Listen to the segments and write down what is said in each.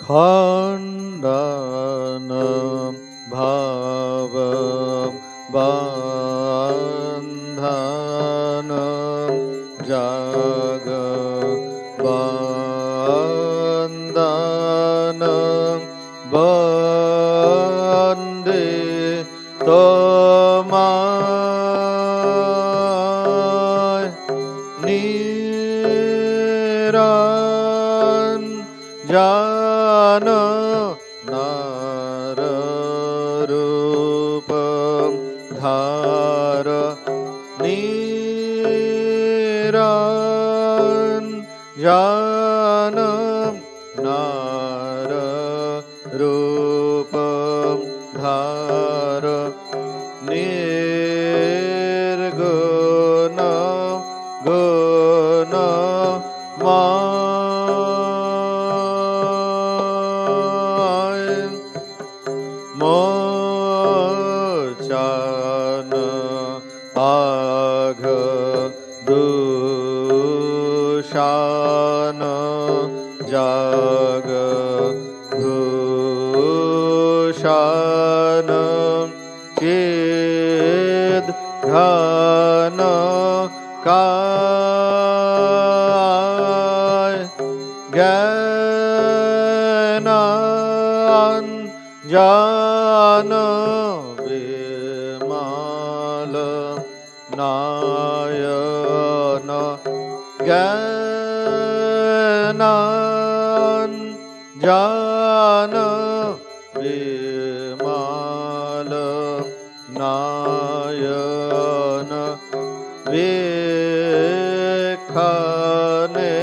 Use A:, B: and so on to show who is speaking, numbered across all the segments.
A: Khandanam bhavam bandhanam jagabandhanam bande tomai niranjana nararupam dhara niranjanam nararupam dhara nirguna guna mochana agha dushana jaga bhushana chid ghana kai gyanan jana vimala nayana gyanan jana vimala nayana vikhane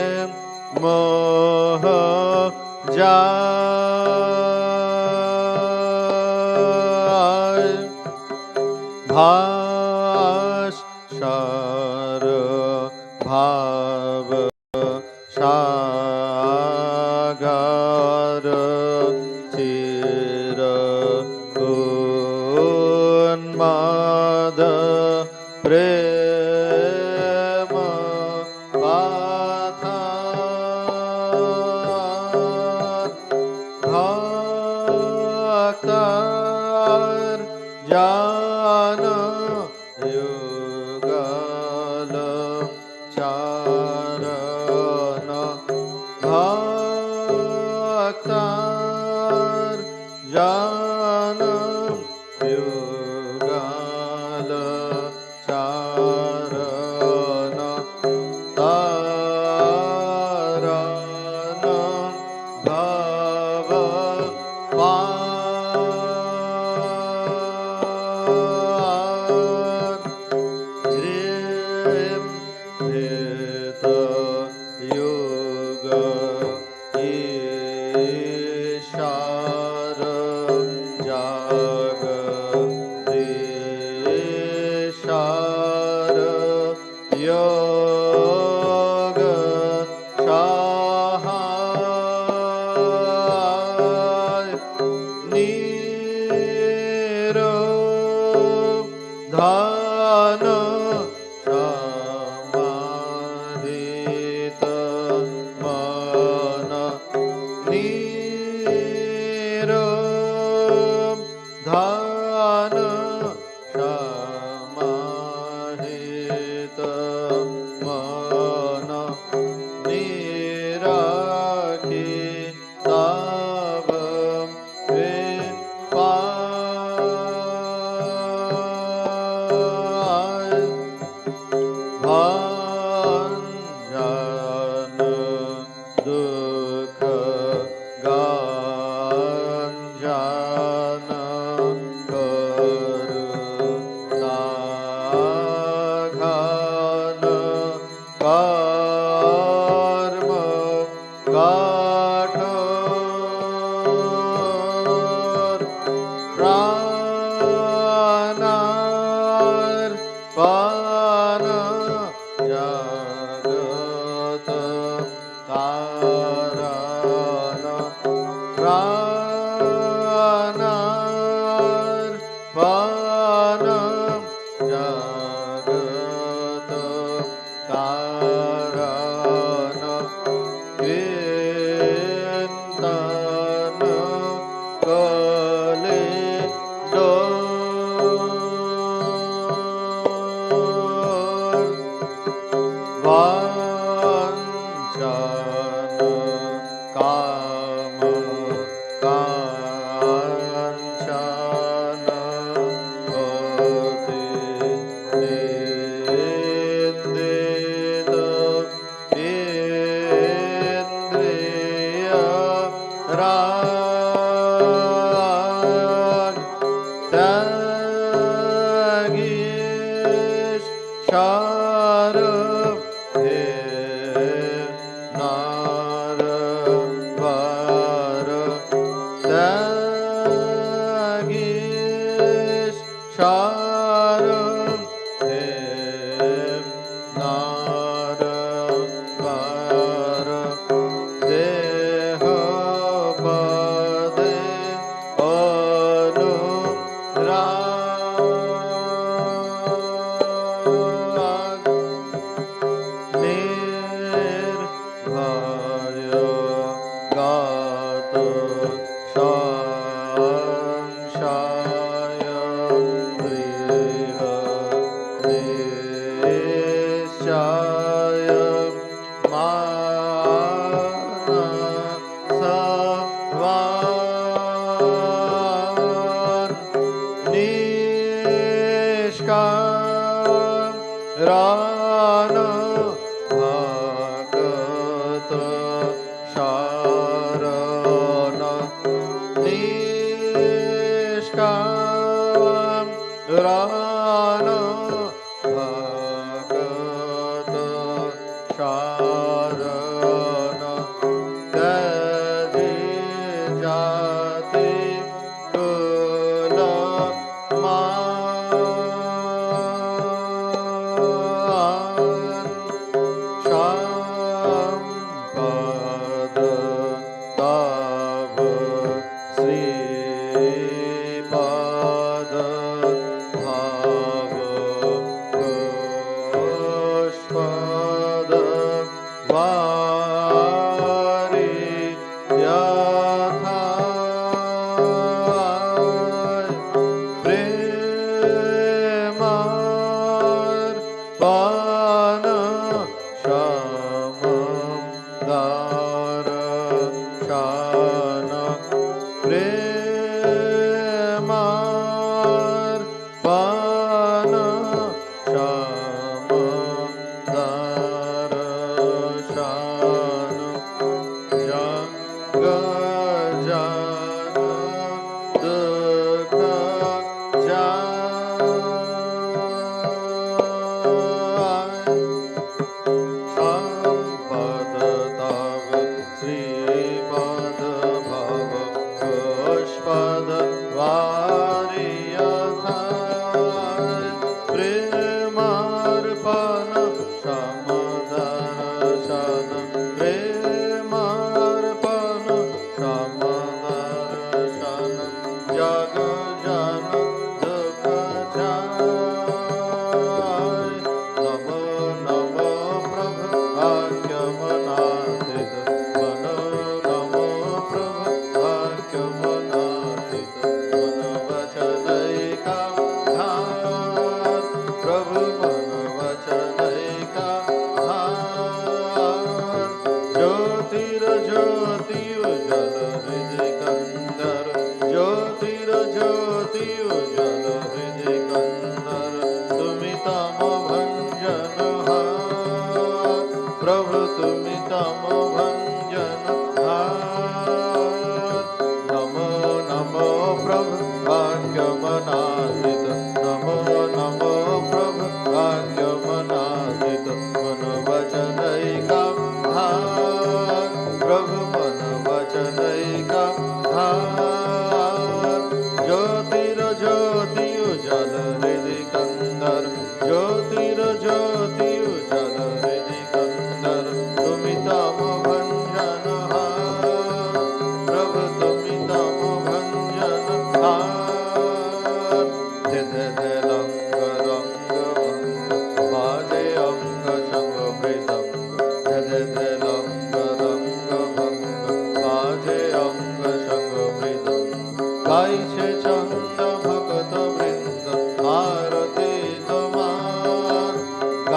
A: moha jai bhashara bhava sagara chira unmada prema patha bhaktar jana yugala charana bhaktar jana yugala charana tarana bhava pan jrim bheta yoga ishara jaga deshara yoga sahai niro dhana samadhita mana niro dhana samadhita mana nirakhi tavam vipai bhanjana dukha ganjana karuna ghana karma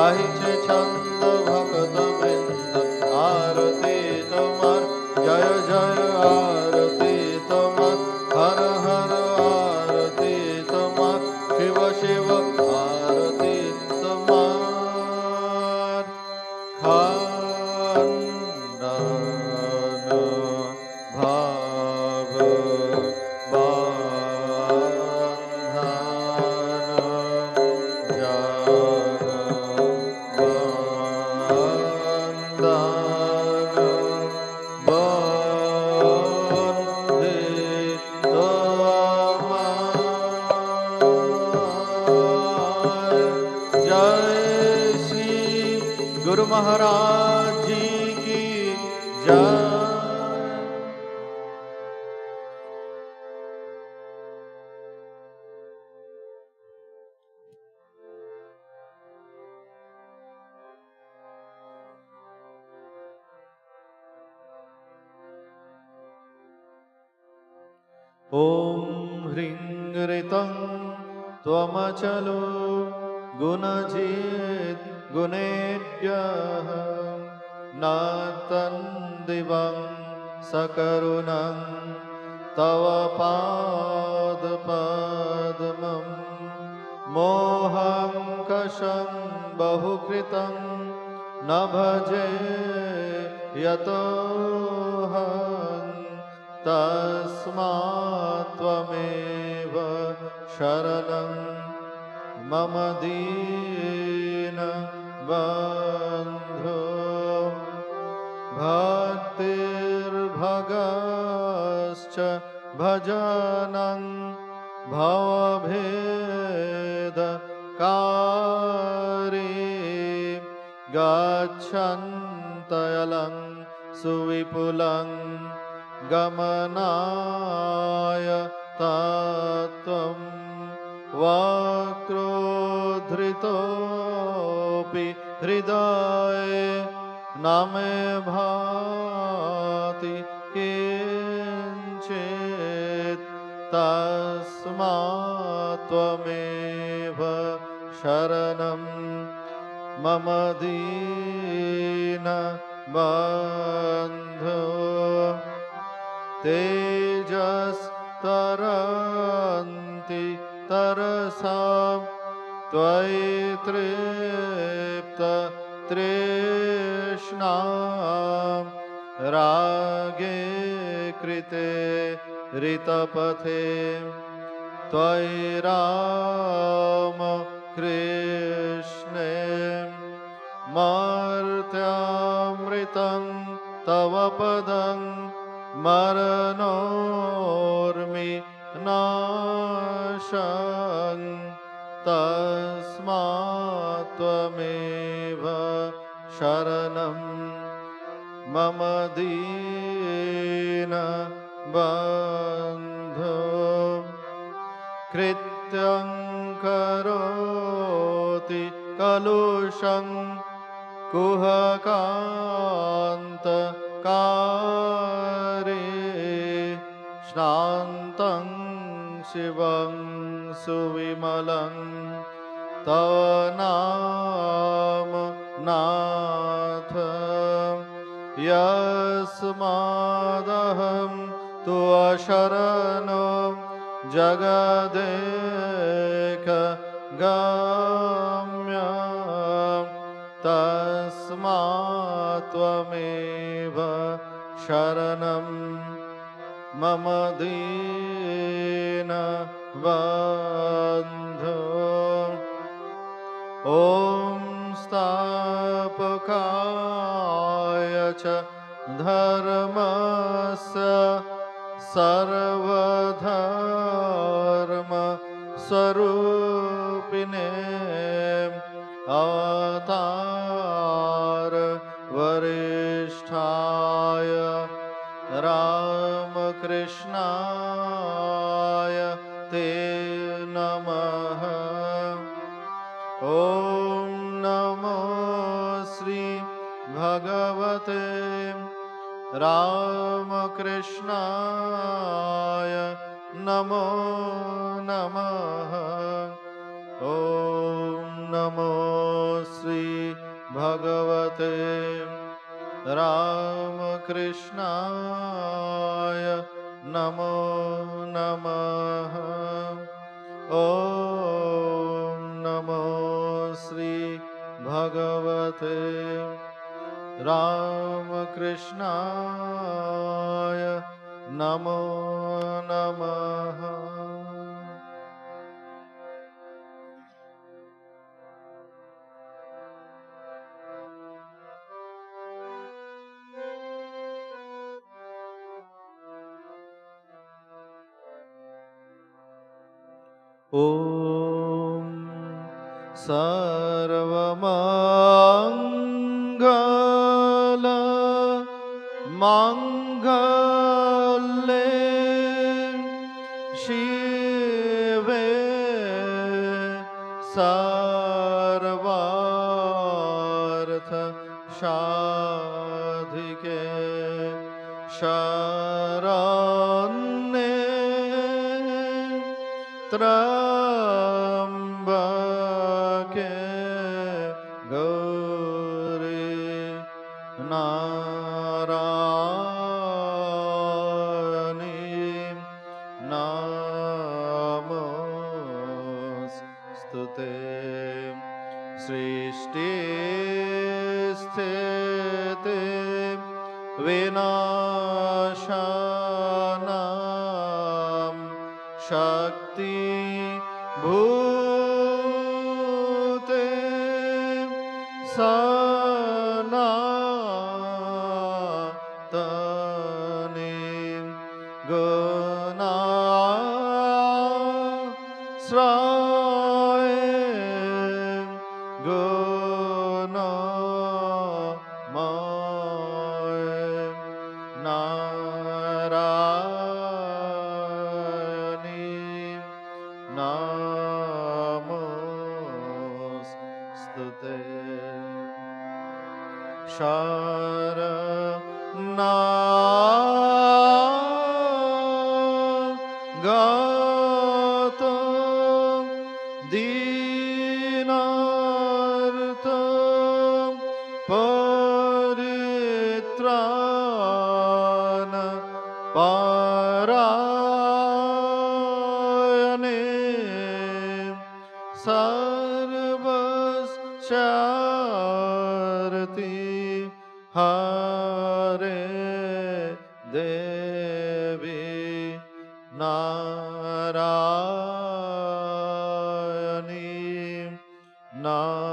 A: গাইছে ছন্দ ভক্ত বৃন্দ আরতি তোমার জয় ॐ ह्रीं ऋतं त्वमचलो गुणजित् गुणेभ्यः न तन्दिवं सकरुणं तव पादपद्मम् मोहं कषं बहुकृतं न भजे यतोऽहं तस्मात् त्वमेव शरणं मम दीनबन्धो भक्तिर्भगश्च भजनं भवभेदकारी गच्छन्तयलं सुविपुलं गमनाय तत्त्वं वक्रोद्धृतोऽपि हृदये न मे भाति किञ्चित् तस्मात् त्वमेव शरणं मम दीनबन्धो तेजस्तरन्ति तरसा त्वयि तृप्त तृष्णा रागे कृते ऋतपथे त्वयि राम कृष्णे मर्त्यामृतं तव पदं मरणोर्मि नाशं तस्मात् त्वमेव शरणं मम दीनबन्धो कृत्यं करोति कलुषं कुहकान्तकारी शान्तं शिवं सुविमलं तव नाम नाथ यस्मादहं तु अशरणो जगदेकगम्य तस्मात् त्वमेव शरणं मम दीनबन्धो ॐ स्थापकाय च धर्मस्य सर्वधर्मस्वरूपिणे अवतार वरिष्ठाय रामकृष्णाय ते नमः। ॐ नमो श्री भगवते रामकृष्णाय नमो नमः। ॐ नमो श्री भगवते रामकृष्णाय नमो नमः। ॐ नमो श्री भगवते रामकृष्णाय नमो नमः। ॐ सर्वमङ्गल माङ्गल्ये शिवे सर्वार्थ साधिके शरण्ये त्र्यम्बके गौरी नारायणी नमोस्तुते सृष्टि स्थिति विनाशानां शक्ति भूते सनातने गुणाश्रये गुणमये नारायणी नमोस्तुते शरणागत दीनार्थ परित्राण परायणे सर्वस्यार्ति हरे देवी नारायणी नमोस्तुते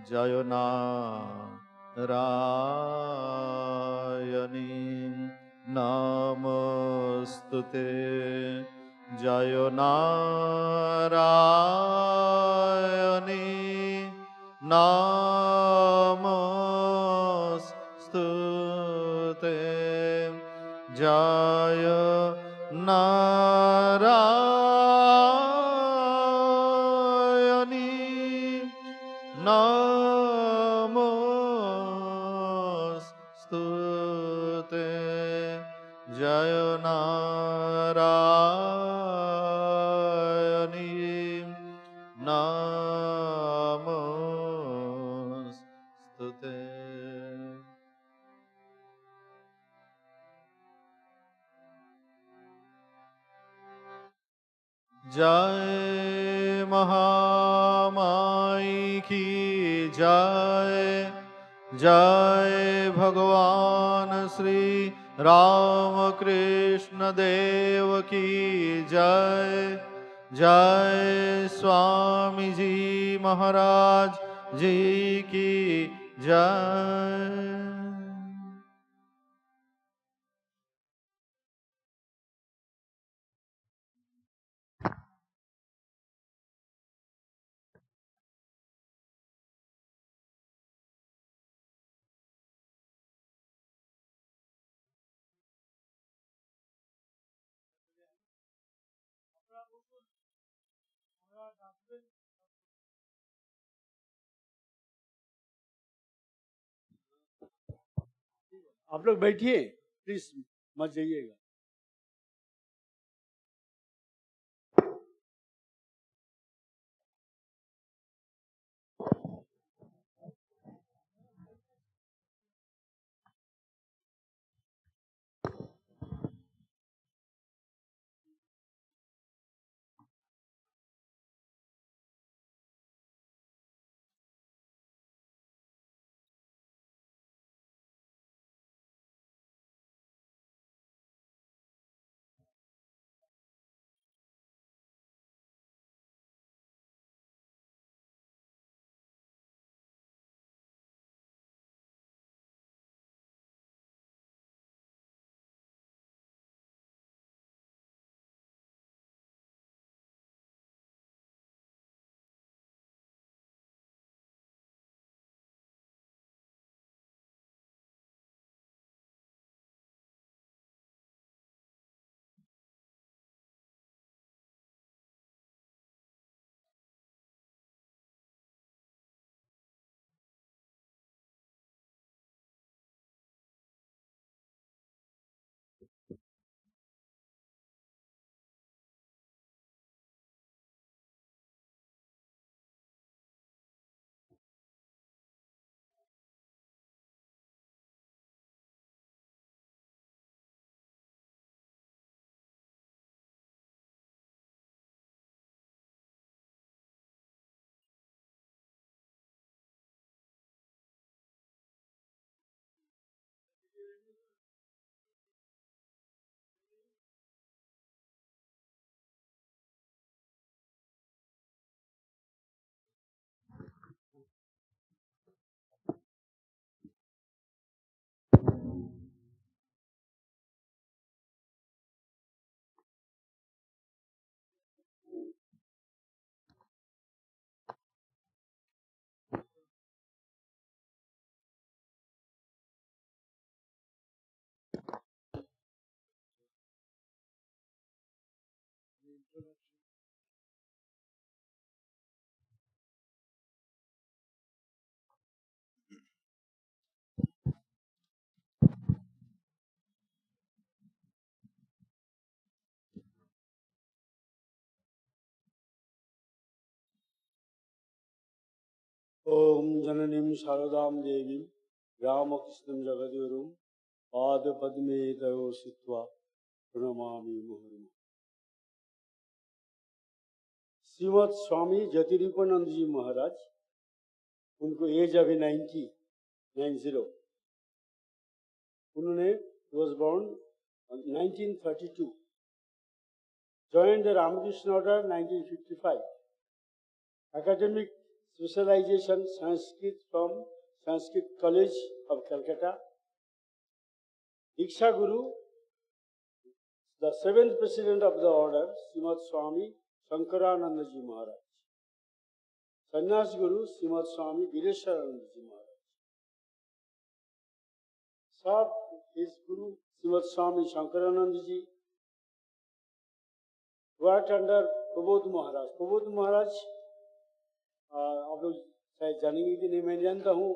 A: जय नारायणी नमोस्तुते जय नारायणी नमोस्तुते जय नारायणी नमोस्तुते जय नारायणी नमोस्तुते जय महामाई की जय जय भगवान श्री रामकृष्ण देव की जय जय स्वामी जी महाराज जी की जय।
B: आप लोग बैठिए प्लीज, मत जाइएगा। ओम जननीं शारदां देवीं रामकृष्णं जगद्गुरुं पादपद्मे तयो सित्वा प्रणमामि मुहुर्मुहुः। श्रीमद स्वामी ज्योतिरूपानंद जी महाराज, उनको एज अभी 90। उन्होंने was born in 1932, joined the Ramakrishna order 1955, academic specialization Sanskrit from Sanskrit College of Calcutta, Diksha Guru, the 7th president of the order, Srimad Swami Sankarananda ji Maharaj, Sannyas Guru, Srimad Swami Vireshwarananda ji Maharaj. Sir, his Guru, Srimad Swami Sankarananda ji, worked under Prabodh Maharaj. Prabodh Maharaj, आप लोग शायद जानेंगे कि नहीं, मैं जानता हूँ,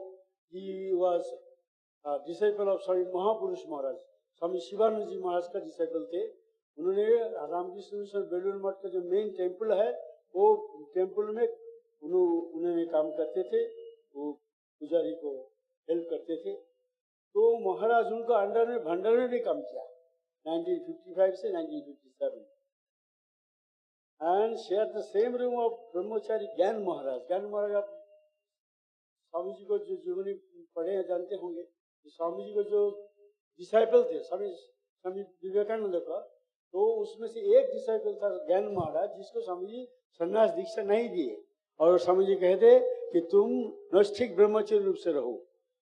B: he was a disciple of Swami महापुरुष महाराज, स्वामी शिवानंद जी महाराज का डिसाइपल थे। उन्होंने रामकृष्ण मिशन बेलूर मठ का जो मेन टेम्पल है, वो टेम्पल में उन्होंने काम करते थे, वो पुजारी को हेल्प करते थे। तो महाराज उनका अंडर में भंडार में भी काम किया 1955 से 1957, and share the same room of ब्रह्मचारी ज्ञान महाराज। ज्ञान महाराज आप स्वामी जी को जो जीवनी पढ़े हैं जानते होंगे, स्वामी जी को जो डिसाइपल थे स्वामी विवेकानंद का, तो उसमें से एक डिसाइपल था ज्ञान महाराज, जिसको स्वामी जी संन्यास दीक्षा नहीं दिए, और स्वामी जी कहते कि तुम नैष्ठिक ब्रह्मचारी रूप से रहो।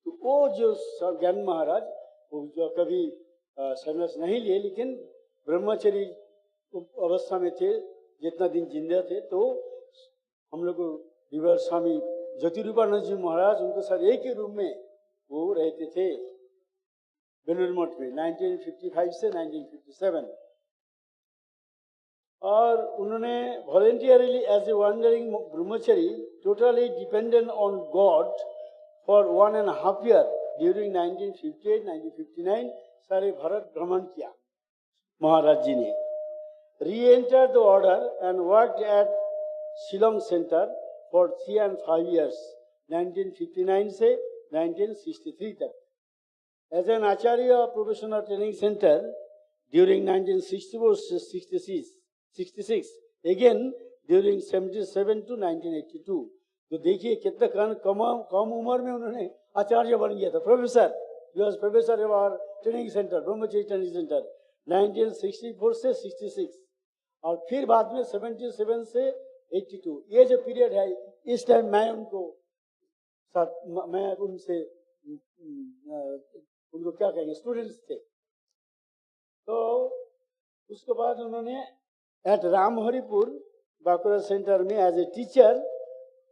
B: तो वो जो ज्ञान महाराज, वो जो कभी संन्यास नहीं लिए, लेकिन ब्रह्मचारी अवस्था में थे जितना दिन जिंदा थे। तो हम लोग रिवर स्वामी ज्योतिरूपानंद जी महाराज, उनके साथ एक ही रूम में वो रहते थे बेलूर मठ में 1955 से 1957। और उन्होंने voluntarily as a wandering brahmachari totally dependent on God for 1.5 year during 1958-1959 सारे भारत भ्रमण किया महाराज जी ने। Re-enter the order and worked at Shillong centre for 3 and 5 years 1959 से 1963 तक। As an acharya professional training centre during 1964-66, again during 77 to 1982। तो देखिए कितना कम उम्र में उन्होंने आचार्य बन गया था, प्रोफेसर ऑफ ट्रेनिंग सेंटर, ब्रह्मचर्य ट्रेनिंग सेंटर 1964 से 66, और फिर बाद में 77 से 82। ये जो पीरियड है, इस टाइम मैं उनसे उनको क्या कहेंगे, स्टूडेंट्स थे। तो उसके बाद उन्होंने एट रामहरिपुर बांकुड़ा सेंटर में as a teacher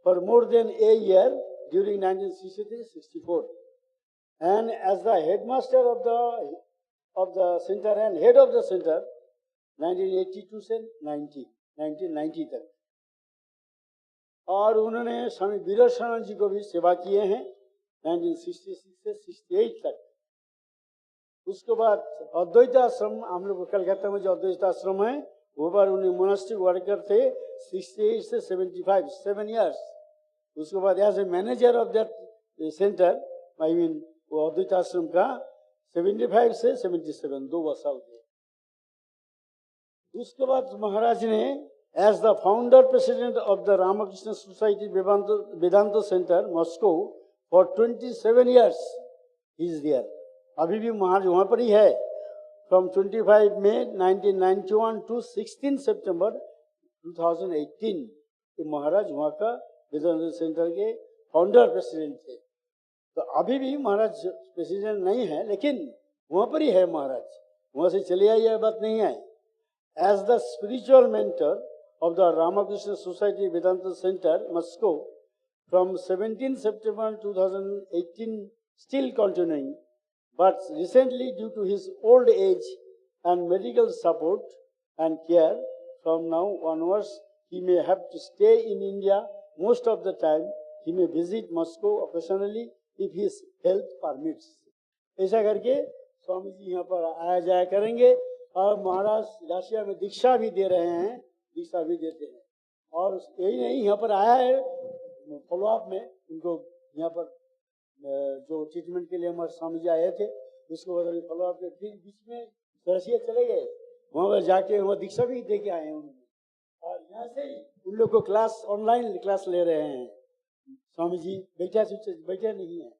B: for more than a year during 1963-64, and as the headmaster of the center and head of the center 1982 से 1990 तक। और उन्होंने स्वामी वीरेश्वरानंद जी को भी सेवा किए हैं 1966 से 68 तक। उसके बाद अद्वैत आश्रम, हम लोग कलकत्ता में जो अद्वैत आश्रम है, वो बार उन्हें मोनास्टिक वर्कर थे 68 से 75, 7 years। उसके बाद as a manager of that centre, I mean वो अद्वैत आश्रम का 75 से 77, 2 साल थे। उसके बाद महाराज ने as the founder president of the Ramakrishna society Vedanta centre Moscow for 27 years he is there. अभी भी महाराज वहाँ पर ही है, फ्रॉम 25 May 1991 to 16 September 2018। तो महाराज वहाँ का वेदांत सेंटर के फाउंडर प्रेसिडेंट थे। तो अभी भी महाराज प्रेसिडेंट नहीं है, लेकिन वहाँ पर ही है महाराज, वहाँ से चले आई, यह बात नहीं है। As the spiritual mentor of the Ramakrishna society Vedanta centre Moscow from 17 September 2018, still continuing, but recently due to his old age and medical support and care, from now onwards he may have to stay in India most of the time. He may visit Moscow occasionally if his health permits। ऐसा करके स्वामी जी यहाँ पर आया जाया करेंगे, और महाराज Russia में दीक्षा भी दे रहे हैं, दीक्षा भी देते हैं। और यही नहीं, यहाँ पर आया है फॉलोअप में उनको यहाँ पर जो ट्रीटमेंट के लिए हमारे स्वामी जी आए थे उसको फॉलो अप फिर बीच में रसिया चले गए, वहाँ पर जाके वहाँ दीक्षा भी दे के आए हैं उन्होंने, और यहाँ से ही उन लोग को क्लास ऑनलाइन क्लास ले रहे हैं। स्वामी जी बैठा नहीं है,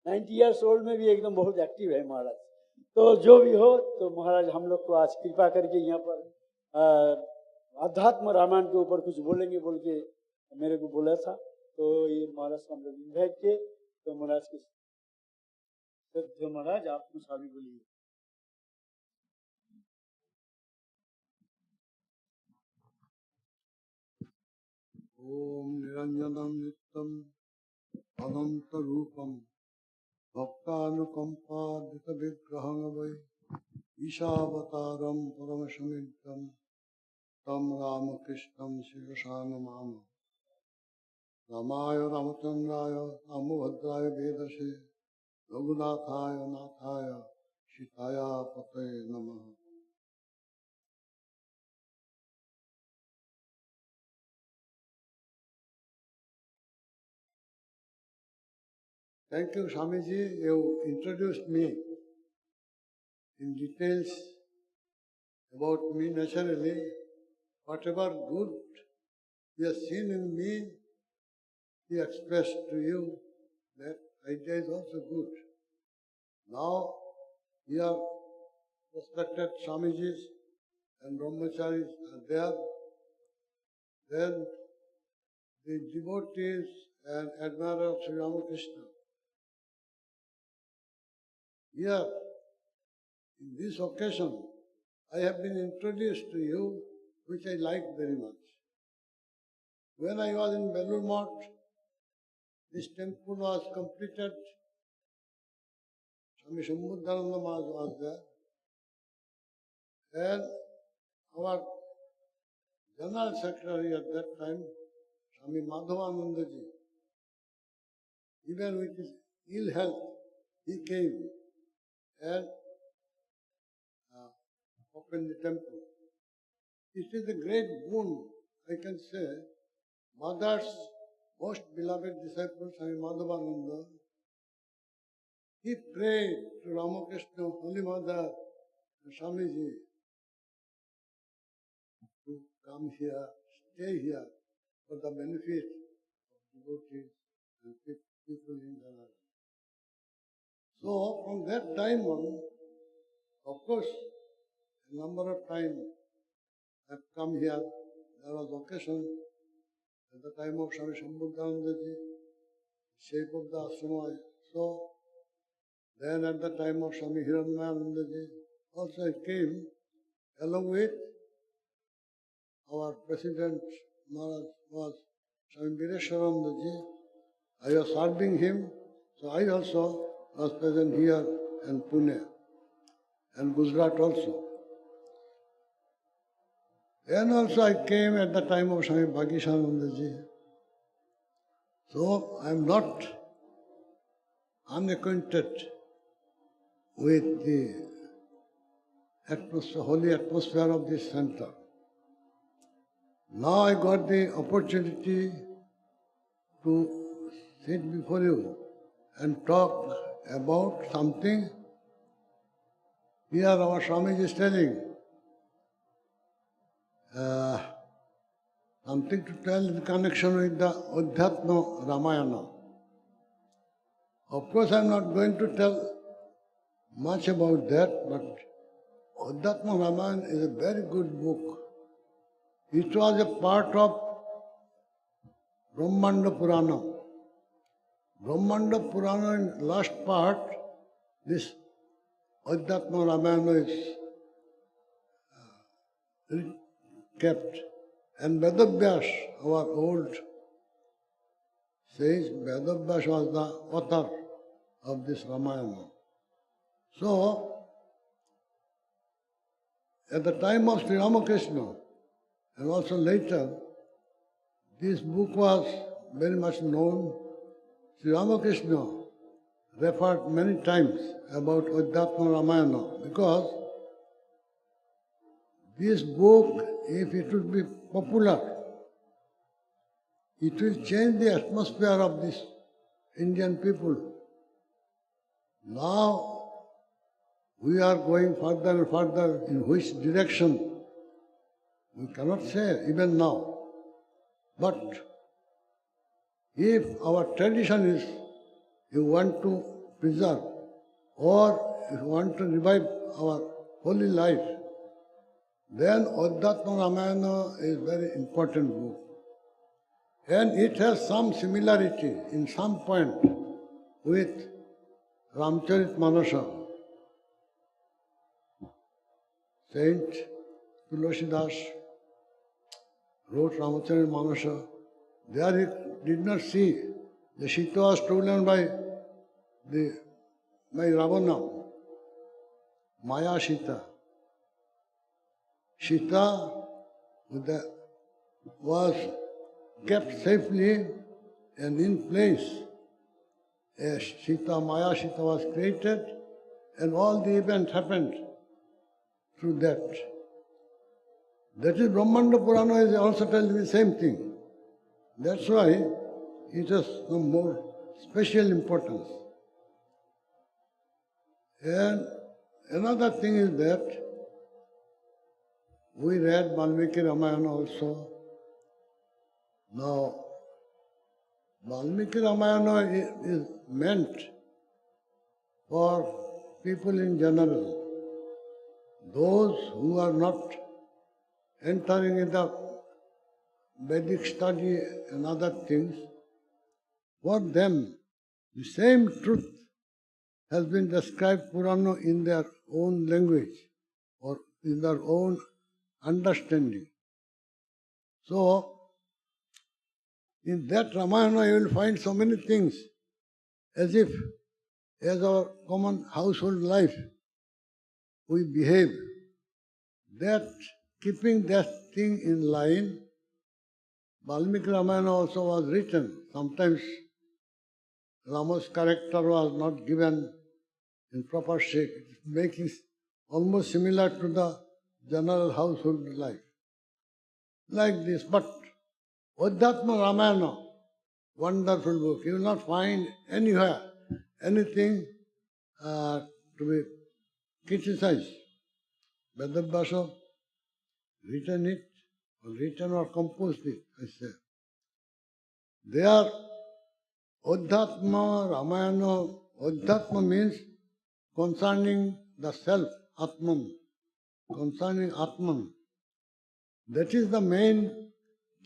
B: 90 ईयर्स ओल्ड में भी एकदम बहुत एक्टिव है महाराज। तो जो भी हो, तो महाराज हम लोग को आज कृपा करके यहाँ पर अध्यात्म रामायण के ऊपर कुछ बोलेंगे बोल के मेरे को बोला था। तो ये महाराज को हम लोग इन्वाइट किए, तो महाराज के सत्य महाराज आप कुछ अभी बोलिए।
C: ओम निरंजनम नित्यम अनंत रूपम भक्तानुकंपादित विग्रहं वै ईशावतारं परमसमिद्धं तम रामकृष्णं शिरसा नमामि। रामाय रामचंद्राय रामभद्राय वेदसे रघुनाथाय नाथाय सीताय पतये नमः। Thank you, Swamiji. You introduced me in details about me naturally. Whatever good he has seen in me, he expressed to you. That idea is also good. Now, here, respected Swamijis and Brahmacharis are there. Then, the devotees and admirers of Sri Ramakrishna. Here, in this occasion, I have been introduced to you, which I like very much. When I was in Belur Math, this temple was completed. Swami Sambudhananda Maharaj was there. And our General Secretary at that time, Swami Madhavanandaji, even with his ill health, he came and opened the temple. It is a great boon, I can say. Mother's most beloved disciple, Swami Madhavananda, he prayed to Ramakrishna, Holy Mother, and Swamiji to come here, stay here for the benefit of devotees and people in general. So, from that time on, of course, a number of times I have come here. There was occasion at the time of Swami Sambudhanandaji, shape of the ashrama I saw. Then at the time of Swami Hiranmayanandaji, also I came along with our President Maharaj was Swami Vireshwaranandaji. I was serving him, so I also was present here in Pune and Gujarat also. Then also I came at the time of Swami Bhagishanandaji. So I am not unacquainted with the atmosphere, holy atmosphere of this center. Now I got the opportunity to sit before you and talk about something. Here our Swamiji is telling something to tell in connection with the Adhyatma Ramayana. Of course, I am not going to tell much about that, but Adhyatma Ramayana is a very good book. It was a part of Brahmanda Purana. Brahmanda Purana in last part, this Adhyatma Ramayana is kept. And Vedavyas, our old says, Vedavyas was the author of this Ramayana. So, at the time of Sri Ramakrishna, and also later, this book was very much known. Sri Ramakrishna referred many times about Adhyatma Ramayana because this book, if it would be popular, it will change the atmosphere of this Indian people. Now we are going further and further. In which direction? We cannot say even now. But if our tradition is you want to preserve or if you want to revive our holy life, then Adhyatma Ramayana is very important book. And it has some similarity in some point with Ramcharitmanasa. Saint Tulsidas wrote Ramcharitmanasa. There he did not see the Sita was stolen by Ravana, Maya Sita. Sita was kept safely and in place. Maya Sita was created, and all the event happened through that. That is Brahmanda Purana is also telling the same thing. That's why it has some more special importance. And another thing is that we read Valmiki Ramayana also. Now, Valmiki Ramayana is meant for people in general, those who are not entering in the Vedic study and other things. For them, the same truth has been described Purana in their own language or in their own understanding. So, in that Ramayana you will find so many things as if as our common household life we behave. That keeping that thing in line, Valmiki Ramayana also was written. Sometimes Rama's character was not given in proper shape, making almost similar to the general household life. Like this, but Adhyatma Ramayana, wonderful book. You will not find anywhere anything to be criticized. Vedavyasa written or composed it, I say. There, Adhyatma Ramayana, Adhyatma means concerning the self, Atman, concerning Atman. That is the main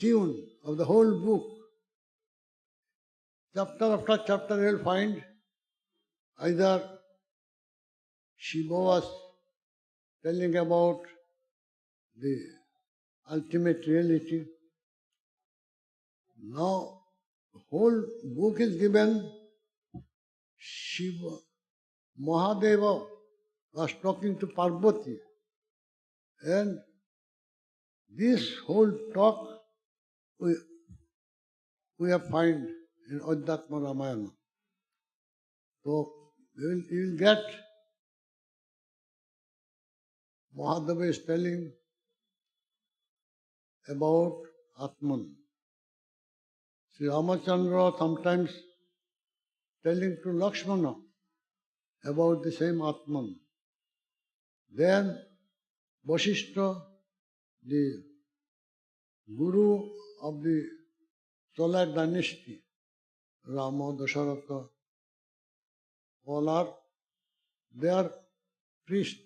C: tune of the whole book. Chapter after chapter you will find either Shiva was telling about the ultimate reality. Now, the whole book is given Shiva. Mahadeva was talking to Parvati, and this whole talk we have find in Adhyatma Ramayana. So you will get Mahadeva is telling about Atman. Sri Ramachandra sometimes telling to Lakshmana about the same Atman. Then Vasishtha, the guru of the solar dynasty, Rama, Dasharatha, all are, they are priests.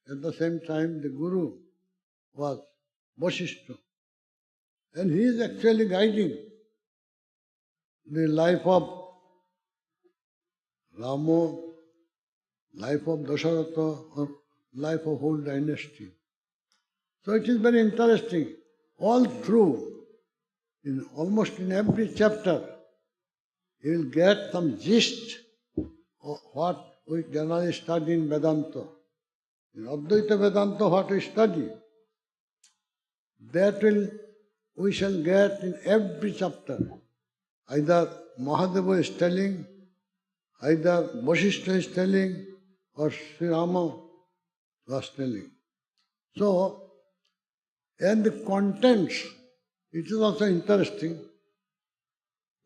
C: At the same time, the guru was Vasishtha. And he is actually guiding the life of Rama, life of Dasharatha, or life of whole dynasty. So it is very interesting. All through, almost in every chapter, you will get some gist of what we generally study in Vedanta. In Advaita Vedanta, what we study, that we shall get in every chapter. Either Mahadeva is telling, either Vasishtha is telling, or Sri Rama was telling. So, and the contents, it is also interesting.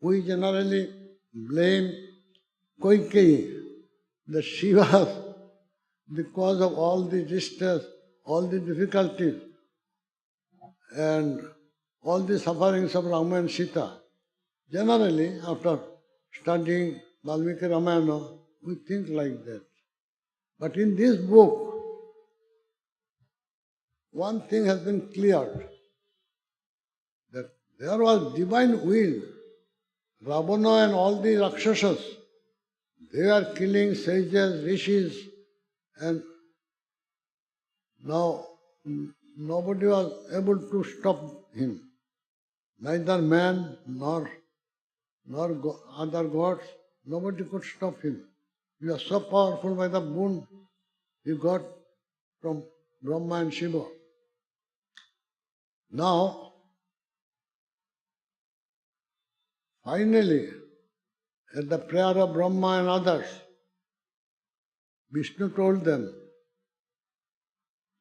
C: We generally blame Kaikeyi, that she was the cause of all the distress, all the difficulties, and all the sufferings of Rama and Sita. Generally, after studying Valmiki Ramayana, we think like that. But in this book, one thing has been cleared, that there was divine will. Ravana and all the Rakshasas, they are killing sages, rishis, and now nobody was able to stop him. Neither man nor other gods, nobody could stop him. He was so powerful by the boon he got from Brahma and Shiva. Now, finally, at the prayer of Brahma and others, Vishnu told them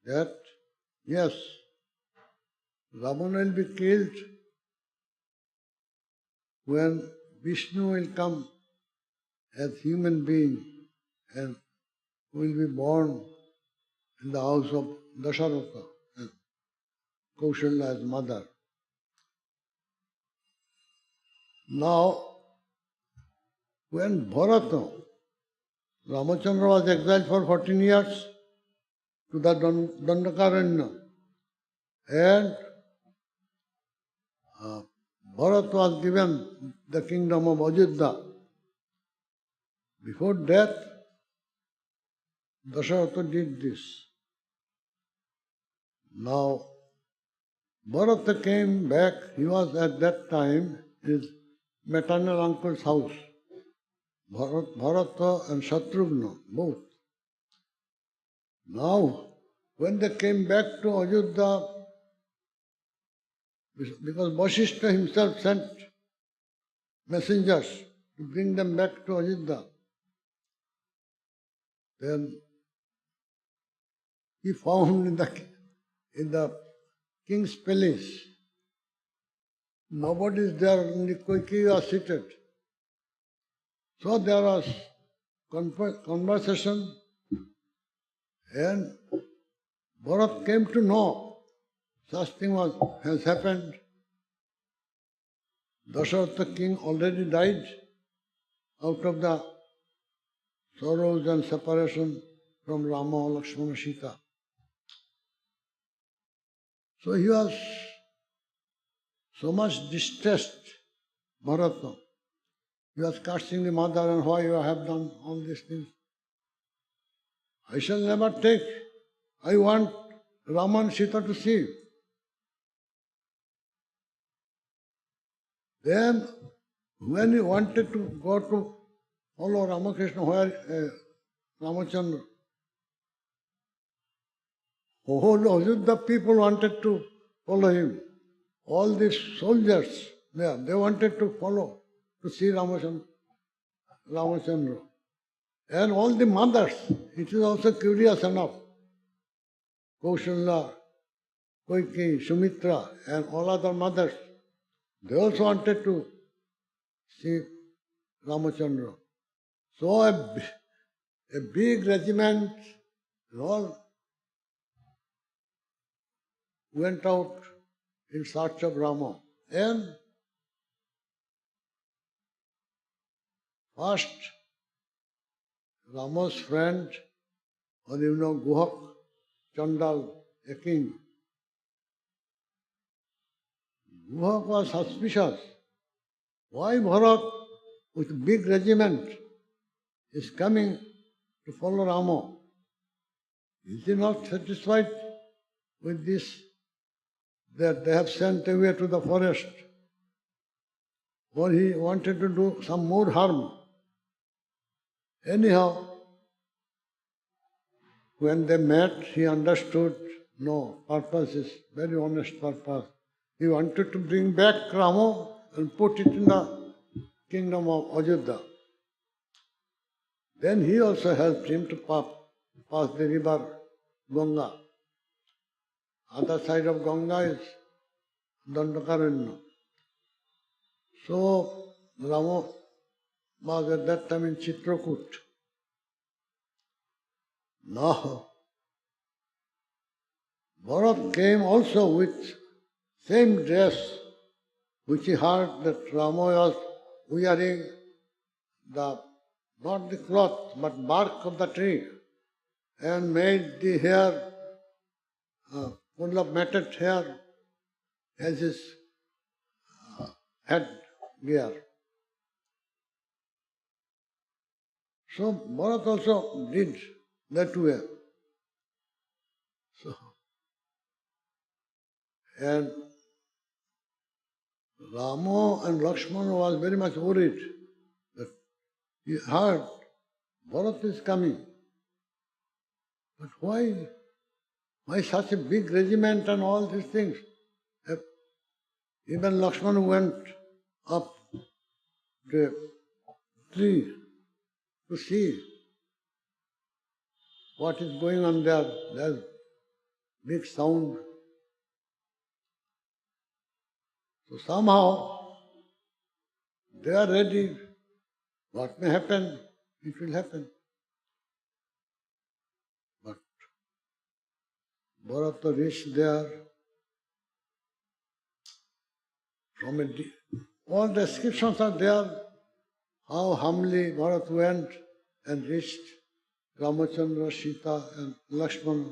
C: that, yes, Ravana will be killed when Vishnu will come as human being and will be born in the house of Dasharatha and Kaushalya's mother. Now, when Bharata, Ramachandra was exiled for 14 years to the Dandakaranya, and Bharata was given the kingdom of Ajodhya. Before death, Dasharatha did this. Now, Bharata came back. He was at that time his maternal uncle's house. Bharata and Shatrugna, both. Now, when they came back to Ajodhya, because Vasishtha himself sent messengers to bring them back to Ajodhya, then he found in the king's palace, nobody is there, only Kaikeyi was seated. So there was conversation, and Bharat came to know such thing has happened. Dasharatha king already died out of the sorrows and separation from Rama, Lakshmana, Sita. So he was so much distressed, Bharata. He was cursing the mother, and why you have done all these things. I shall never take. I want Rama and Sita to see. Then, when he wanted to go to follow Ramakrishna, where Ramachandra, whole Ajodhya people wanted to follow him. All these soldiers there, they wanted to follow, to see Ramachandra. And all the mothers, it is also curious enough. Kaushalya, Kaikeyi, Sumitra, and all other mothers, they also wanted to see Ramachandra. So a big regiment, all went out in search of Rama. And first, Rama's friend, or Guhak, Chandal, a king. Guhak was suspicious. Why Bharat, with a big regiment, is coming to follow Rama? Is he not satisfied with this, that they have sent away to the forest? Or he wanted to do some more harm? Anyhow, when they met, he understood, no, purpose is very honest purpose. He wanted to bring back Rama and put it in the kingdom of Ajodhya. Then he also helped him to pass the river Ganga. Other side of Ganga is Dandakaranya. So Rama was at that time in Chitrakoot. Now, Bharat came also with same dress which he heard that Rama was wearing, not the cloth but bark of the tree, and made the hair full of matted hair as his head gear. So Bharat also did that way. So, and Rama and Lakshmana was very much worried that he heard Bharat is coming. But why? Why such a big regiment and all these things? Even Lakshmana went up the tree to see what is going on there. There's big sound. So somehow they are ready. What may happen, it will happen. But Bharata reached there. All descriptions are there, how humbly Bharat went and reached Ramachandra, Sita and Lakshmana.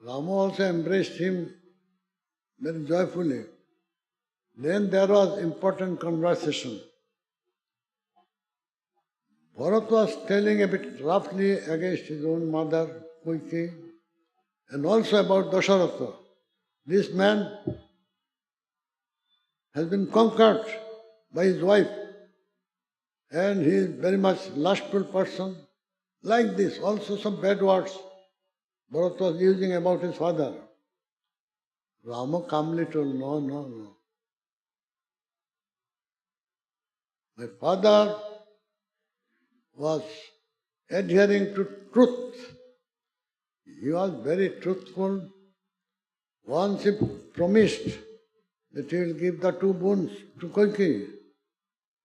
C: Rama also embraced him very joyfully. Then there was important conversation. Bharat was telling a bit roughly against his own mother, Kaikeyi, and also about Dasharatha. This man has been conquered by his wife, and he is very much lustful person. Like this, also some bad words Bharat was using about his father. Rama calmly told, no. My father was adhering to truth. He was very truthful. Once he promised that he will give the 2 boons to Kaikeyi.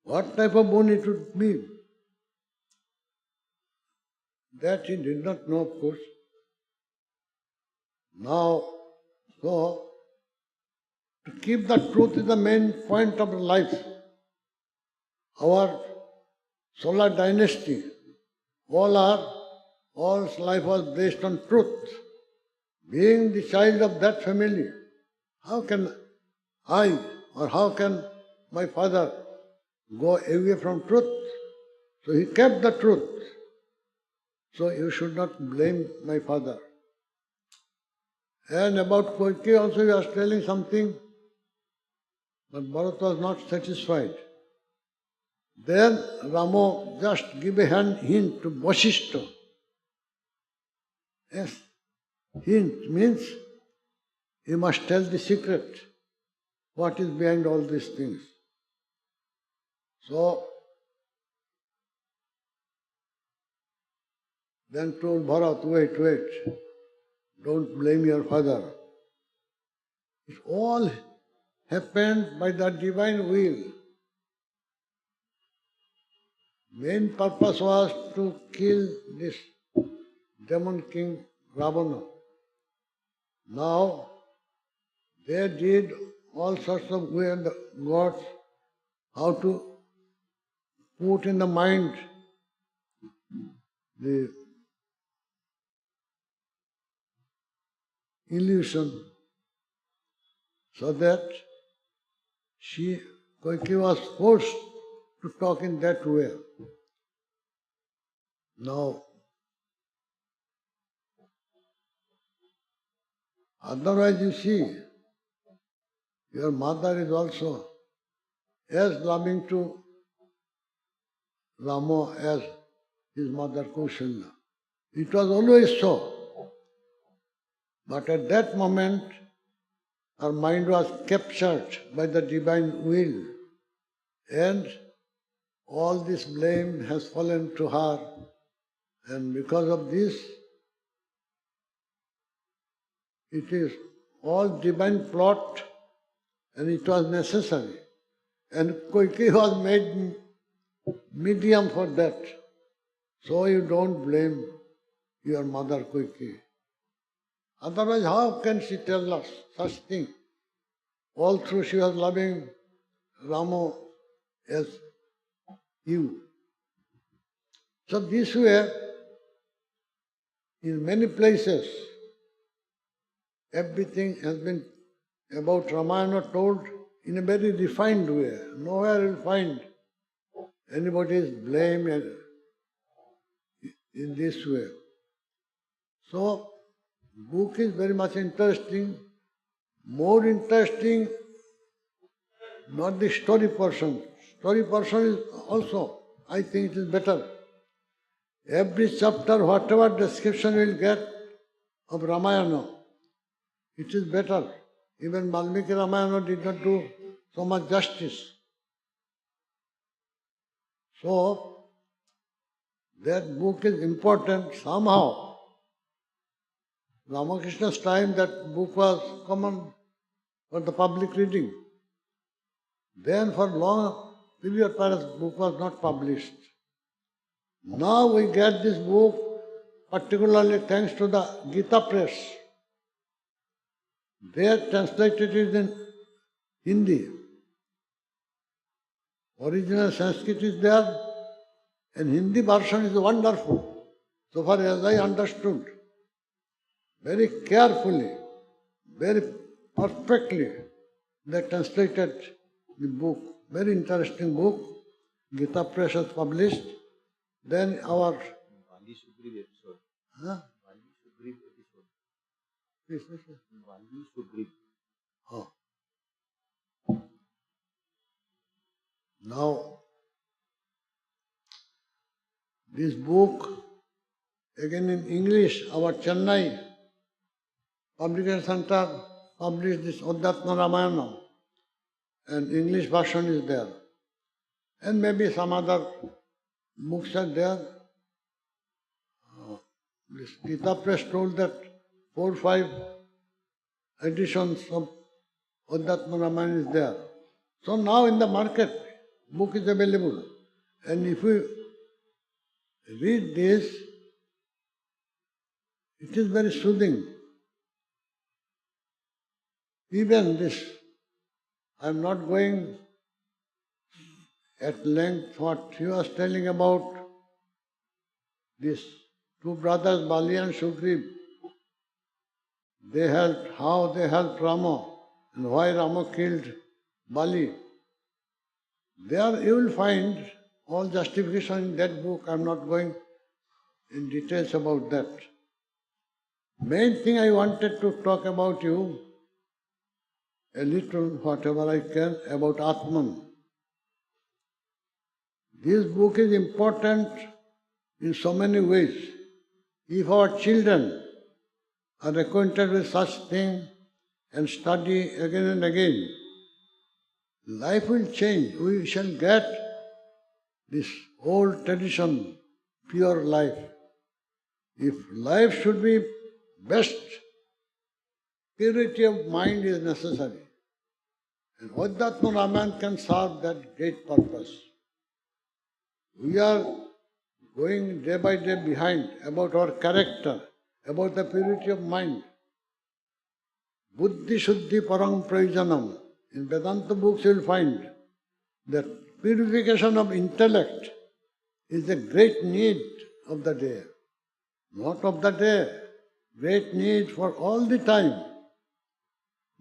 C: What type of boon it would be? That he did not know, of course. Now, so, to keep the truth is the main point of life. Our solar dynasty, all's life was based on truth. Being the child of that family, how can I or how can my father go away from truth? So he kept the truth. So you should not blame my father. And about Kaikeyi also he was telling something, but Bharat was not satisfied. Then Rama just gave a hint to Vasishtha. Yes, hint means he must tell the secret, what is behind all these things. So, then told Bharat, wait, don't blame your father. It all happened by the divine will. Main purpose was to kill this demon king Ravana. Now, they did all sorts of weird gods, how to put in the mind the illusion, so that Kaikeyi was forced to talk in that way. Now, otherwise you see, your mother is also as loving to Rama as his mother Kaushalya. It was always so. But at that moment, her mind was captured by the divine will, and all this blame has fallen to her, and because of this, it is all divine plot, and it was necessary. And Kaikeyi was made medium for that. So you don't blame your mother quickly. Otherwise, how can she tell us such thing? All through she was loving Rama as you. So this way, in many places, everything has been about Ramayana told in a very refined way. Nowhere you'll find anybody's blame in this way. So, book is very much interesting. More interesting, not the story portion. Story portion is also, I think it is better. Every chapter, whatever description you will get of Ramayana, it is better. Even Valmiki Ramayana did not do so much justice. So, that book is important somehow. Ramakrishna's time, that book was common for the public reading. Then for long period, perhaps book was not published. Now we get this book, particularly thanks to the Gita Press. They have translated it in Hindi. Original Sanskrit is there, and Hindi version is wonderful, so far as I understood. Very carefully, very perfectly, they translated the book. Very interesting book. Gita Press has published. Then our
A: Vali Sugriv episode.
C: huh?
A: Vali Sugriv episode.
C: Yes.
A: Vali Sugriv.
C: Oh. Now, this book, again in English, our Chennai Publication Center published this Adhyatma Ramayana, and English version is there. And maybe some other books are there. This Gita Press told that 4 or 5 editions of Adhyatma Ramayana is there. So now in the market, book is available. And if we read this, it is very soothing. Even this, I am not going at length what he was telling about these 2 brothers, Bali and Sugriv. How they helped Rama, and why Rama killed Bali. There you will find all justification in that book. I am not going in details about that. Main thing I wanted to talk about you, a little, whatever I can, about Atman. This book is important in so many ways. If our children are acquainted with such thing and study again and again, life will change. We shall get this old tradition, pure life. If life should be best, purity of mind is necessary. And Adhyatma Ramayana can serve that great purpose. We are going day by day behind about our character, about the purity of mind. Buddhi Shuddhi Parang Prayojanam. In Vedanta books you will find that purification of intellect is a great need of the day. Not of the day, great need for all the time.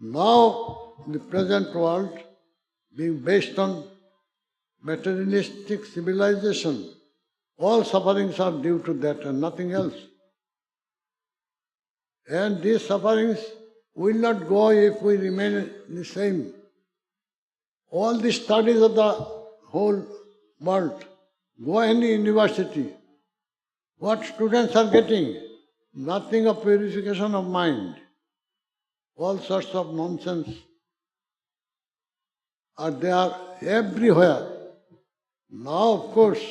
C: Now, the present world, being based on materialistic civilization, all sufferings are due to that and nothing else. And these sufferings will not go if we remain the same. All the studies of the whole world, go any university, what students are getting? Nothing of purification of mind. All sorts of nonsense are there everywhere. Now, of course,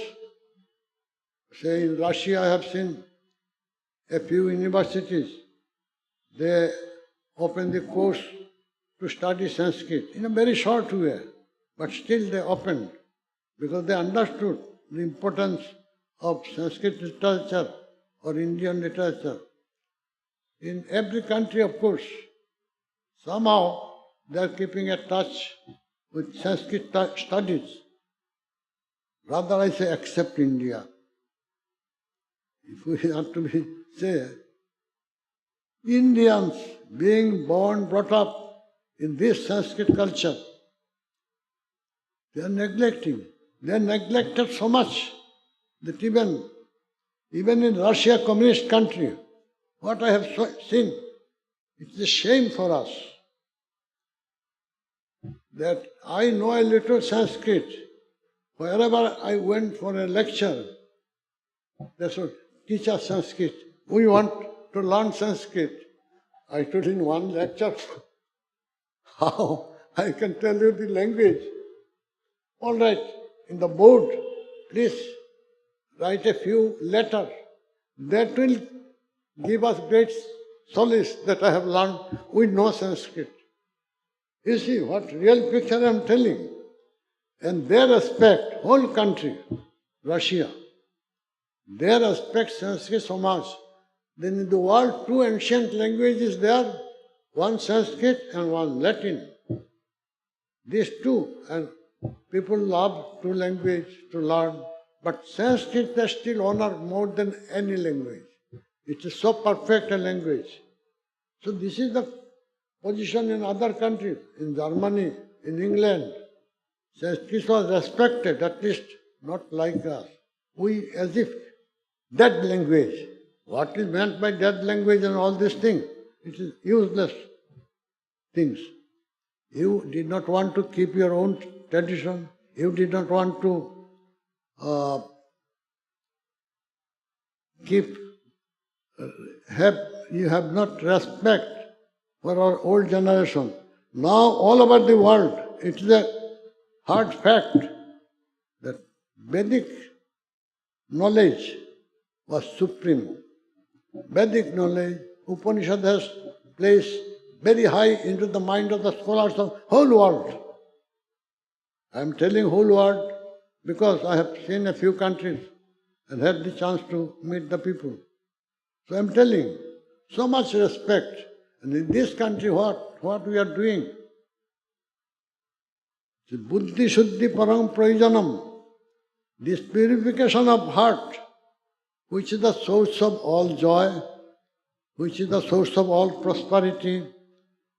C: say in Russia I have seen a few universities, they open the course to study Sanskrit in a very short way, but still they opened. because they understood the importance of Sanskrit literature or Indian literature. In every country, of course, somehow they are keeping a touch with Sanskrit studies. Rather, I say, except India. If we have to say, Indians being born, brought up in this Sanskrit culture, they are neglecting. They are neglected so much that even in Russia, communist country, what I have seen, it's a shame for us that I know a little Sanskrit. Wherever I went for a lecture, they said, teach us Sanskrit. We want to learn Sanskrit. I told in one lecture, how I can tell you the language. All right, in the board, please write a few letters. That will give us great solace that I have learned. We know Sanskrit. You see what real picture I am telling. And they respect whole country, Russia. They respect Sanskrit so much. Then in the world, two ancient languages there, one Sanskrit and one Latin. These two, and people love two languages to learn, but Sanskrit they still honor more than any language. It is so perfect a language. So this is the position in other countries, in Germany, in England. Sanskrit was respected, at least not like us. We as if dead language. What is meant by dead language and all these things? It is useless things. You did not want to keep your own tradition. You did not want to you have not respect for our old generation. Now all over the world, it is a hard fact that Vedic knowledge was supreme. Vedic knowledge, Upanishad has placed very high into the mind of the scholars of whole world. I am telling whole world because I have seen a few countries and had the chance to meet the people. So I am telling, so much respect. And in this country, what we are doing? Buddhi Shuddhi Parang Prayojanam. This purification of heart, which is the source of all joy, which is the source of all prosperity,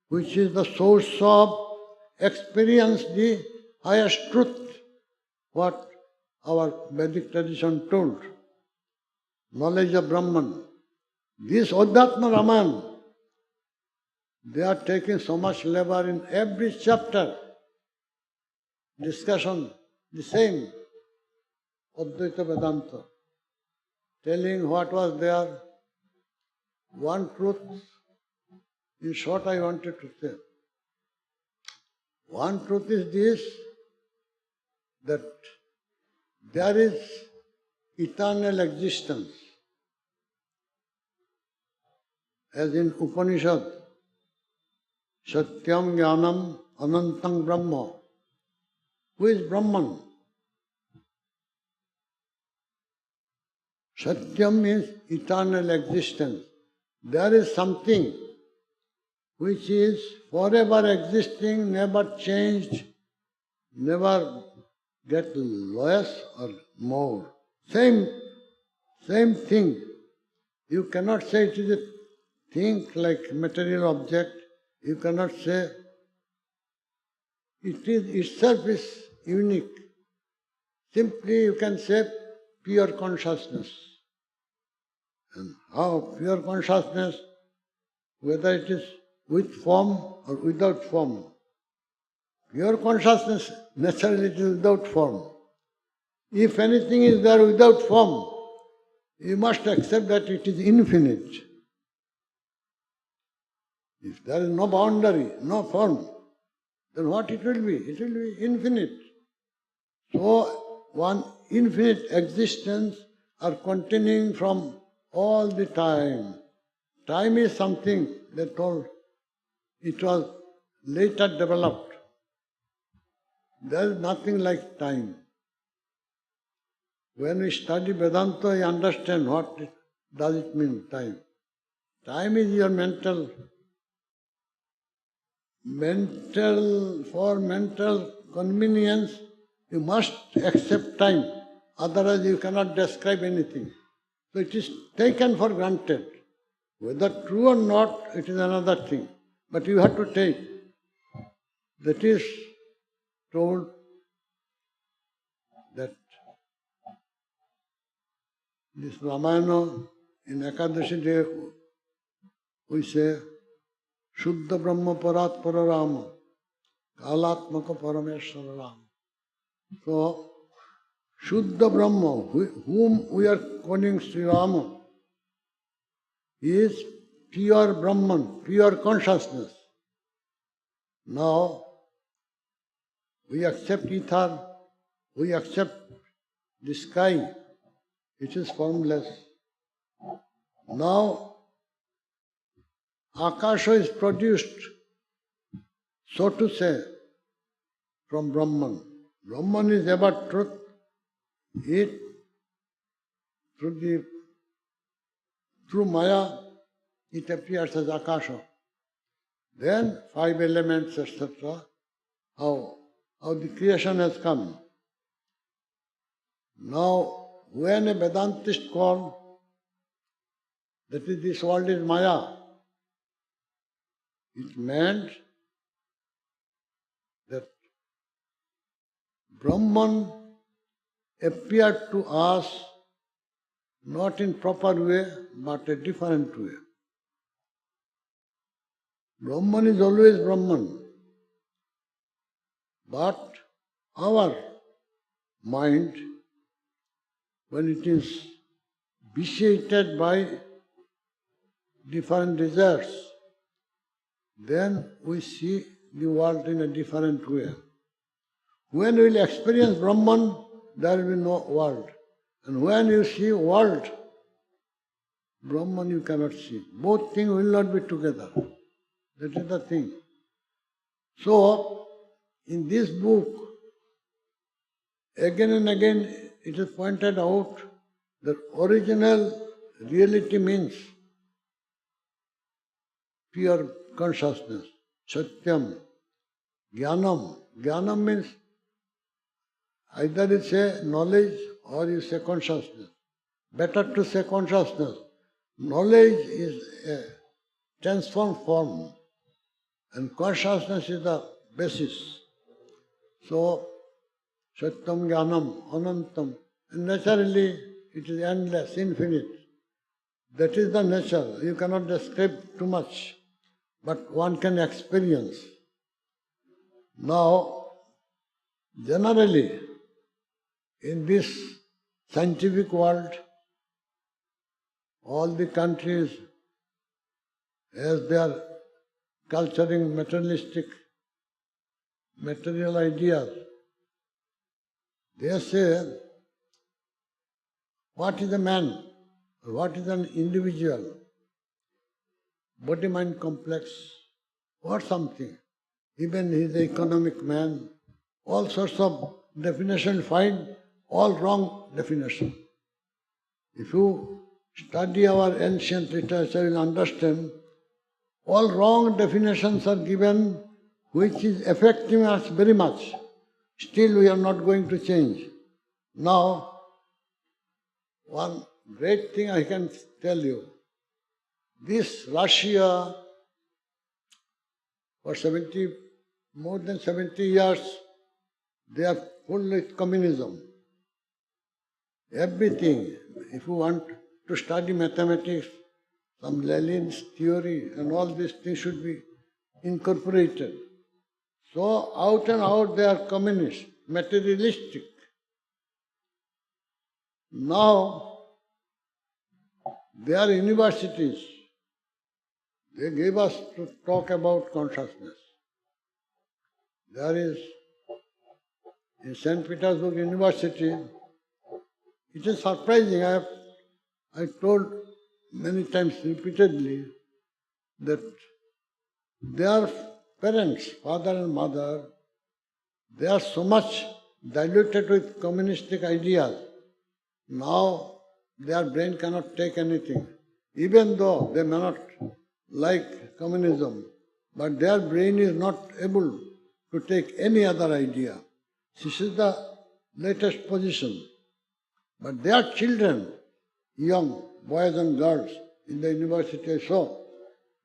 C: which is the source of experience the highest truth, what our Vedic tradition told. Knowledge of Brahman. This Adhyatma Ramayan, they are taking so much labor in every chapter. Discussion, the same, Advaita Vedanta, telling what was there, one truth. In short, I wanted to say, one truth is this, that there is eternal existence. As in Upanishad, Satyam Jnanam Anantang Brahma. Who is Brahman? Satyam means eternal existence. There is something which is forever existing, never changed, never get less or more. Same thing. You cannot say it is a thing like material object. You cannot say it is itself is unique. Simply you can say pure consciousness. And how pure consciousness, whether it is with form or without form. Pure consciousness, naturally it is without form. If anything is there without form, you must accept that it is infinite. If there is no boundary, no form, then what it will be? It will be infinite. So, one infinite existence are continuing from all the time. Time is something, they told, it was later developed. There is nothing like time. When we study Vedanta, we understand does it mean, time. Time is your mental, for mental convenience, you must accept time. Otherwise you cannot describe anything. So it is taken for granted. Whether true or not, it is another thing. But you have to take. That is told that this Ramayana in Ekadashi day we say Shuddha Brahma Parat Pararama Kalatmaka Parameshwara Rama. So Shuddha Brahma, whom we are calling Sri Rama, is pure Brahman, pure consciousness. Now, we accept ether, we accept the sky, it is formless. Now, Akasha is produced, so to say, from Brahman. Brahman is about truth. It, through Maya, it appears as Akasha. Then 5 elements, etc. How the creation has come. Now, when a Vedantist calls that is, this world is Maya, it meant that Brahman appeared to us not in proper way, but a different way. Brahman is always Brahman. But our mind, when it is vitiated by different desires, then we see the world in a different way. When we will experience Brahman, there will be no world. And when you see world, Brahman you cannot see. Both things will not be together. That is the thing. So, in this book, again and again it is pointed out that original reality means pure consciousness, satyam, jnanam. Jnanam means either you say knowledge or you say consciousness. Better to say consciousness. Knowledge is a transformed form and consciousness is the basis. So, satyam, jnanam, anantam. And naturally, it is endless, infinite. That is the nature. You cannot describe too much, but one can experience. Now, generally, in this scientific world, all the countries, as they are culturing material ideas, they say, what is a man? What is an individual? Body-mind complex, or something. Even he is an economic man. All sorts of definitions find, all wrong definition. If you study our ancient literature, you will understand all wrong definitions are given which is affecting us very much. Still we are not going to change. Now, one great thing I can tell you, this Russia for more than 70 years, they are full with communism. Everything, if you want to study mathematics, some Lenin's theory and all these things should be incorporated. So out and out they are communist, materialistic. Now, they are universities. They gave us to talk about consciousness. There is, in St. Petersburg University, it is surprising. I told many times repeatedly that their parents, father and mother, they are so much diluted with communistic ideas Now their brain cannot take anything. Even though they may not like communism, but their brain is not able to take any other idea. This is the latest position. But their children, young boys and girls in the university, so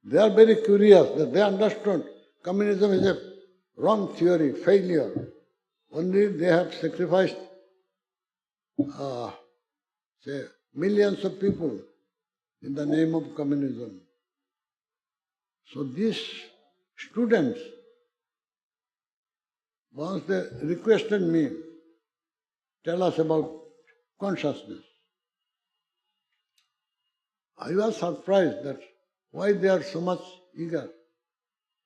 C: they are very curious that they understood communism is a wrong theory, failure. Only they have sacrificed, millions of people in the name of communism. So these students, once they requested me, tell us about consciousness. I was surprised that why they are so much eager.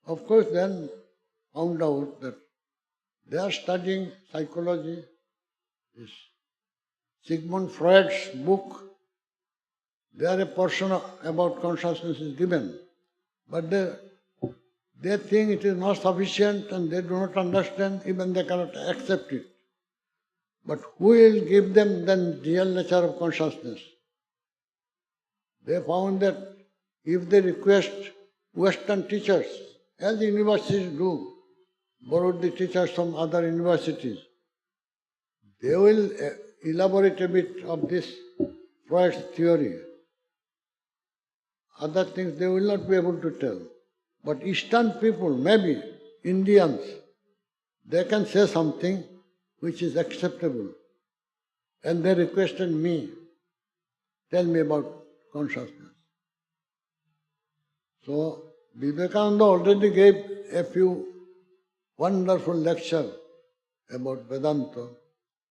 C: Of course, then found out that they are studying psychology. This Sigmund Freud's book, there a portion about consciousness is given. But they think it is not sufficient and they do not understand, even they cannot accept it. But who will give them the real nature of consciousness? They found that if they request Western teachers, as universities do, borrow the teachers from other universities, they will elaborate a bit of this Freud's theory. Other things they will not be able to tell. But Eastern people, maybe Indians, they can say something which is acceptable. And they requested me, tell me about consciousness. So, Vivekananda already gave a few wonderful lectures about Vedanta.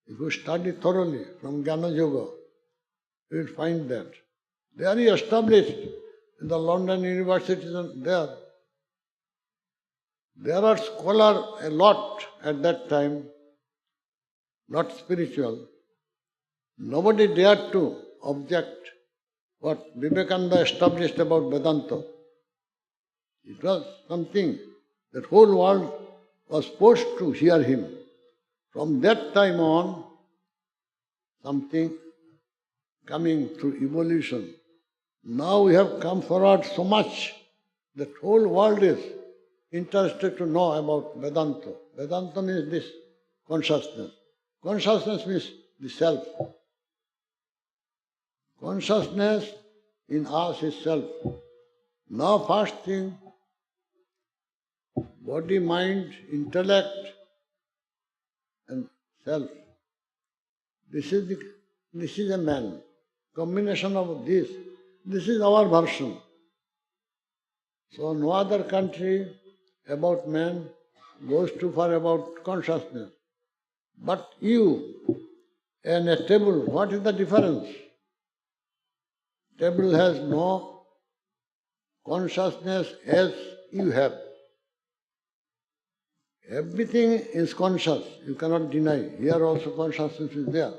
C: If you study thoroughly from Jnana Yoga, you will find that. They are established in the London universities and there. There are scholars a lot at that time, not spiritual. Nobody dared to object what Vivekananda established about Vedanta. It was something that whole world was forced to hear him. From that time on, something coming through evolution. Now we have come forward so much that whole world is interested to know about Vedanta. Vedanta means this consciousness. Consciousness means the self. Consciousness in us is self. Now first thing, body, mind, intellect and self. This is a man. Combination of this. This is our version. So no other country about man goes too far about consciousness. But you and a table, what is the difference? Table has no consciousness as you have. Everything is conscious, you cannot deny. Here also consciousness is there.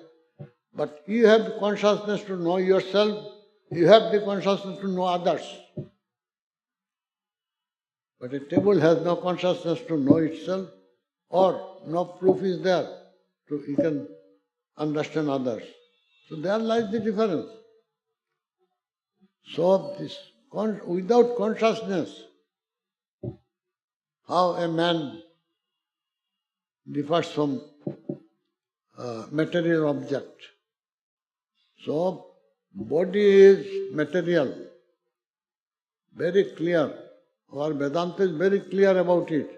C: But you have the consciousness to know yourself, you have the consciousness to know others. But a table has no consciousness to know itself, or no proof is there to you can understand others. So there lies the difference. So this without consciousness, how a man differs from material object. So body is material, very clear. Our Vedanta is very clear about it.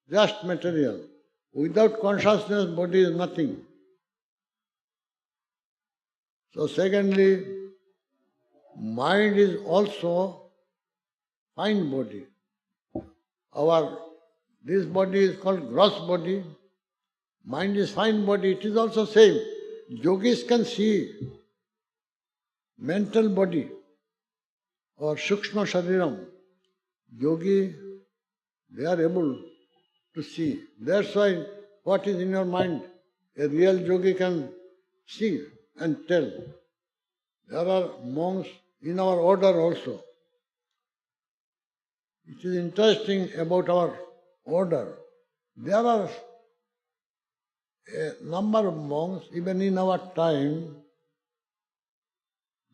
C: Just material. Without consciousness, body is nothing. So secondly, mind is also fine body. This body is called gross body. Mind is fine body. It is also same. Yogis can see mental body or Sukshma Shariram. Yogi, they are able to see. That's why what is in your mind, a real yogi can see and tell. There are monks in our order also. It is interesting about our order. There are a number of monks, even in our time,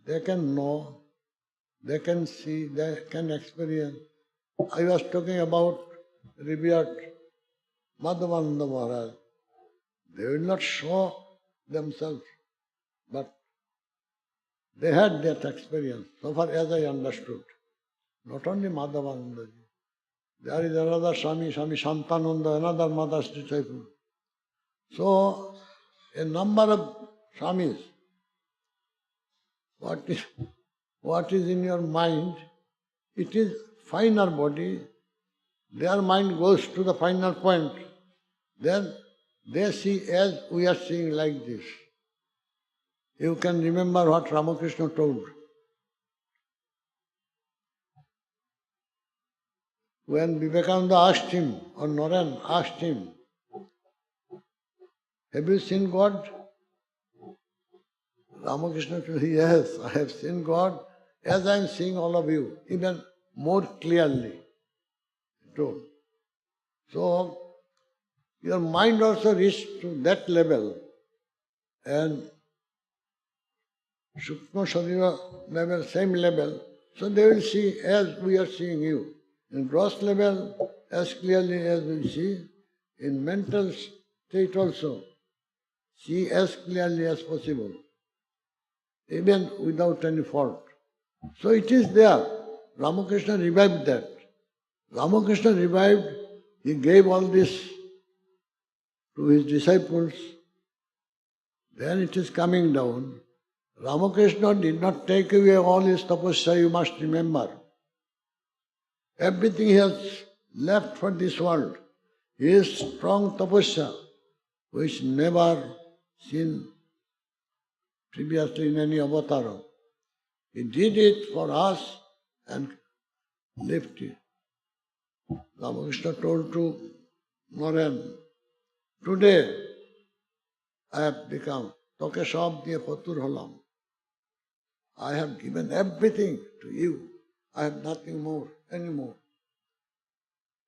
C: they can know, they can see, they can experience. I was talking about revered Bhagawan Sri Maharaj. They will not show themselves, but they had that experience, so far as I understood. Not only Madhavananda, there is another Swami, Swami Shantananda, another mother's disciple. So, a number of Swamis. What is in your mind, it is finer body, their mind goes to the final point. Then they see as we are seeing like this. You can remember what Ramakrishna told. When Vivekananda asked him, or Narayan asked him, have you seen God? Ramakrishna told, yes, I have seen God as I am seeing all of you, even more clearly. He told. So, your mind also reached to that level, and Sukma Sharira level, same level, so they will see as we are seeing you. In gross level, as clearly as we see, in mental state also, see as clearly as possible, even without any fault. So it is there. Ramakrishna revived that. Ramakrishna revived, he gave all this to his disciples. Then it is coming down. Ramakrishna did not take away all his tapasya, you must remember. Everything he has left for this world. His strong tapasya, which never seen previously in any avatar. He did it for us and left it. Ramakrishna told to Narayan, today I have become Toke Sab Diye Patur Holam. I have given everything to you. I have nothing more, anymore.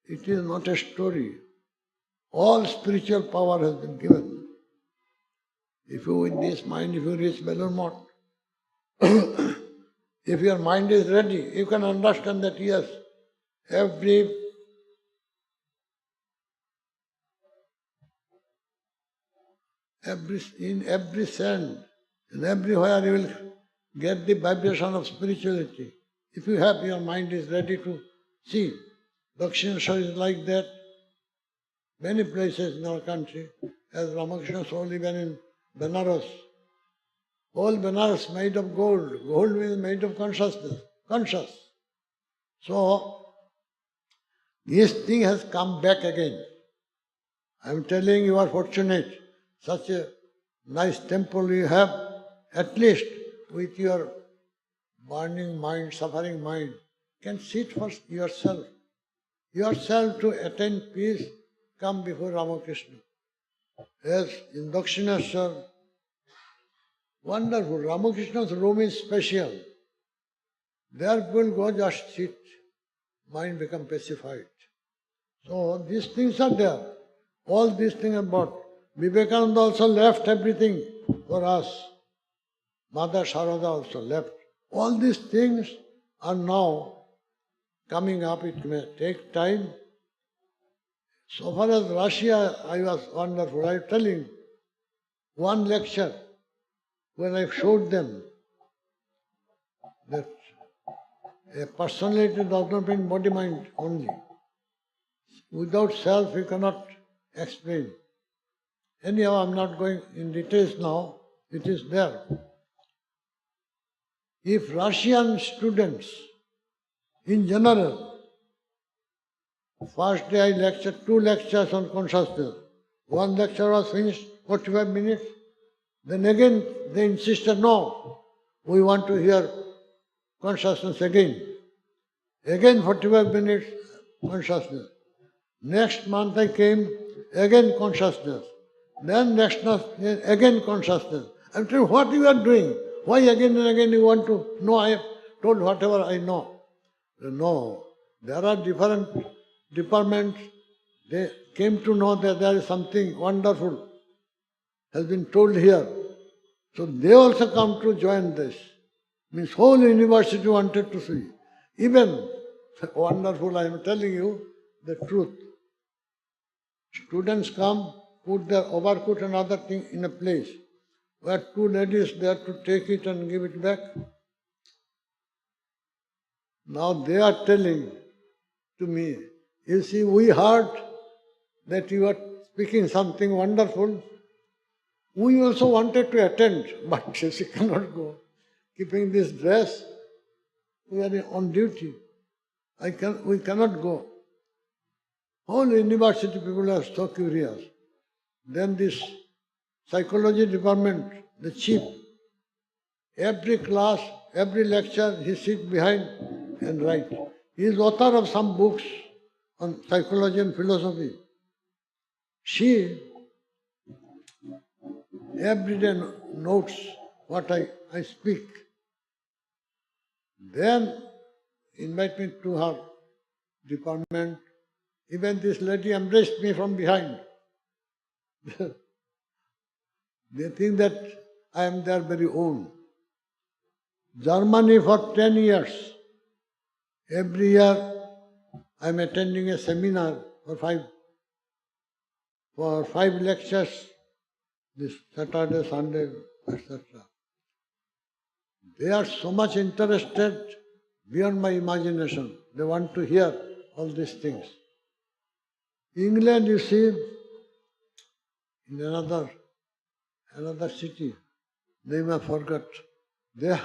C: It is not a story. All spiritual power has been given. If you in this mind, if you reach Belurmot, if your mind is ready, you can understand that yes, in every sand, in everywhere you will get the vibration of spirituality. If you have, your mind is ready to see. Dakshineshwar is like that. Many places in our country, as Ramakrishna soul even in Benares. All Benares made of gold. Gold is made of consciousness. Conscious. So, this thing has come back again. I am telling you are fortunate. Such a nice temple you have, at least with your burning mind, suffering mind, can sit for yourself. Yourself to attain peace, come before Ramakrishna. Yes, in Dakshineshwar, wonderful. Ramakrishna's room is special. There people go just sit, mind become pacified. So these things are there. All these things are brought. Vivekananda also left everything for us. Mother Sharada also left. All these things are now coming up. It may take time. So far as Russia, I was wonderful. I am telling one lecture when I showed them that a personality does not mean body mind only. Without self, you cannot explain. Anyhow, I am not going in details now. It is there. If Russian students, in general, first day I lectured 2 lectures on consciousness. One lecture was finished, 45 minutes. Then again they insisted, no, we want to hear consciousness again. Again 45 minutes, consciousness. Next month I came, again consciousness. Then next month, again consciousness. I'm telling what you are doing? Why again and again you want to know? I have told whatever I know. No, there are different departments. They came to know that there is something wonderful has been told here. So they also come to join this. Means whole university wanted to see. Even, wonderful, I am telling you the truth. Students come, put their overcoat and other thing in a place, where two ladies there to take it and give it back. Now they are telling to me, you see, we heard that you are speaking something wonderful. We also wanted to attend, but she cannot go. Keeping this dress, we are on duty. We cannot go. Whole university people are so curious. Then this psychology department, the chief, every class, every lecture, he sits behind and writes. He is author of some books on psychology and philosophy. She every day notes what I speak. Then invite me to her department. Even this lady embraced me from behind. They think that I am their very own. Germany for 10 years. Every year I am attending a seminar for five lectures, this Saturday, Sunday, etc. They are so much interested beyond my imagination. They want to hear all these things. England, you see, in another city, name I forgot. They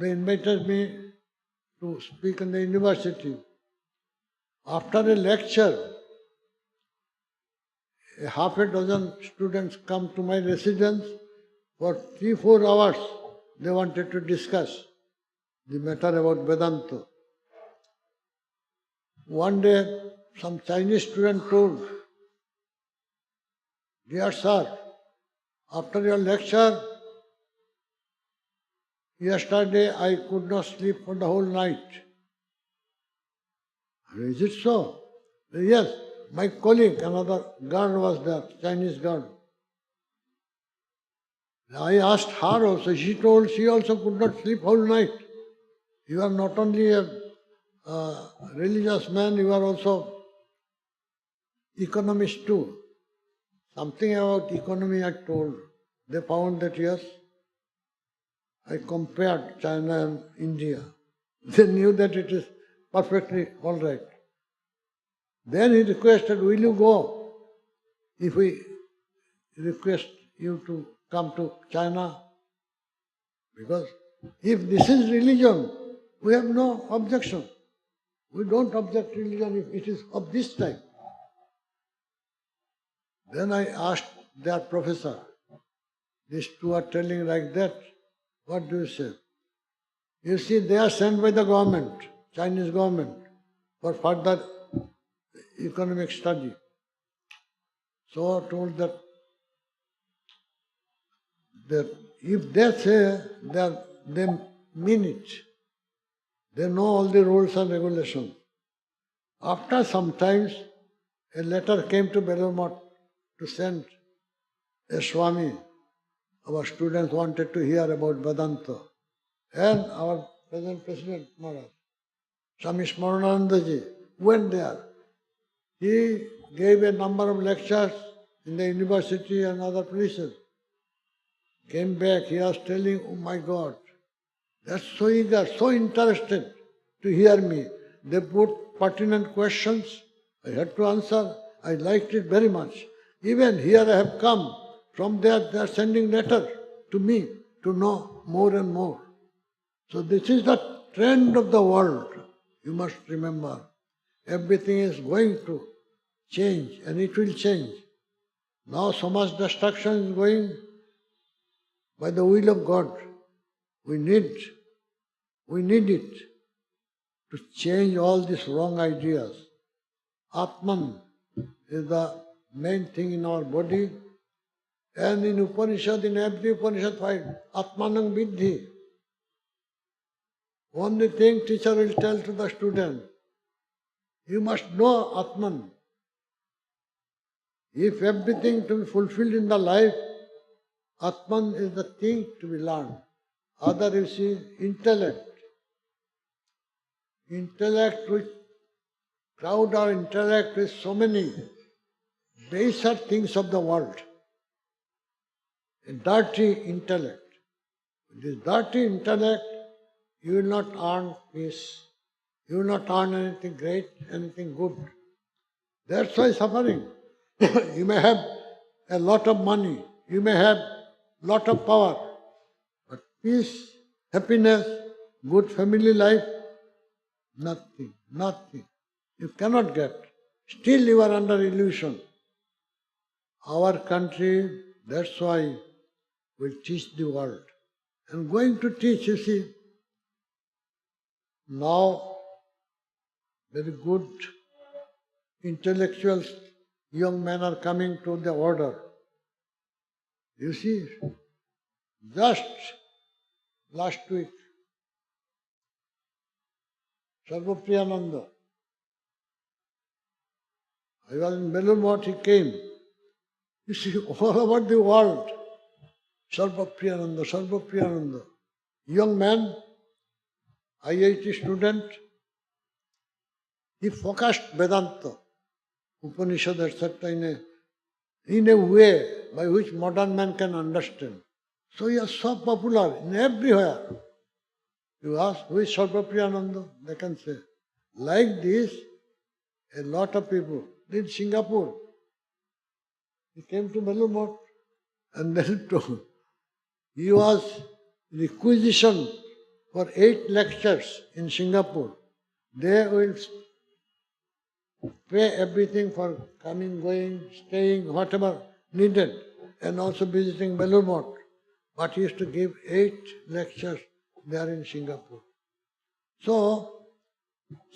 C: invited me to speak in the university. After a lecture, half a dozen students come to my residence. For 3-4 hours, they wanted to discuss the matter about Vedanta. One day, some Chinese student told, "Dear sir, after your lecture, yesterday I could not sleep for the whole night." Is it so? Yes, my colleague, another girl was there, Chinese girl. I asked her also, she told she also could not sleep whole night. You are not only a religious man, you are also economist too. Something about economy I told. They found that yes, I compared China and India. They knew that it is perfectly all right. Then he requested, will you go if we request you to come to China? Because if this is religion, we have no objection. We don't object religion if it is of this type. Then I asked their professor, these two are telling like that, what do you say? You see, they are sent by the government, Chinese government, for further economic study. So I told that if they say that they mean it, they know all the rules and regulations. After some times, a letter came to Belmont to send a Swami. Our students wanted to hear about Vedanta. And our present President Maharaj, Swami Smaranandaji, went there. He gave a number of lectures in the university and other places. Came back, he was telling, oh my God, they're so eager, so interested to hear me. They put pertinent questions. I had to answer. I liked it very much. Even here I have come. From there they are sending letter to me to know more and more. So this is the trend of the world. You must remember. Everything is going to change and it will change. Now so much destruction is going by the will of God. We need it to change all these wrong ideas. Atman is the main thing in our body. And in Upanishad, in every Upanishad fight, Atmanang Vidhi. Only thing teacher will tell to the student, you must know Atman. If everything to be fulfilled in the life, Atman is the thing to be learned. Other you see, intellect. Intellect with crowd our intellect with so many baser things of the world. A dirty intellect. With this dirty intellect, you will not earn peace. You will not earn anything great, anything good. That's why suffering. You may have a lot of money, you may have lot of power, but peace, happiness, good family life, nothing, nothing. You cannot get. Still you are under illusion. Our country, that's why will teach the world. And going to teach, you see, now very good intellectuals, young men are coming to the order. You see, just last week, Sarvapriyananda, I was in Belur, he came. You see, all over the world, Sarvapriyananda, Sarvapriyananda. Young man, IIT student, he focused Vedanta, Upanishad, etc. in a way by which modern man can understand. So he is so popular in everywhere. You ask, who is Sarvapriyananda? They can say. Like this, a lot of people in Singapore. He came to Belur and then he was requisition for 8 lectures in Singapore. They will pay everything for coming, going, staying, whatever needed, and also visiting Belur. But he used to give 8 lectures there in Singapore. So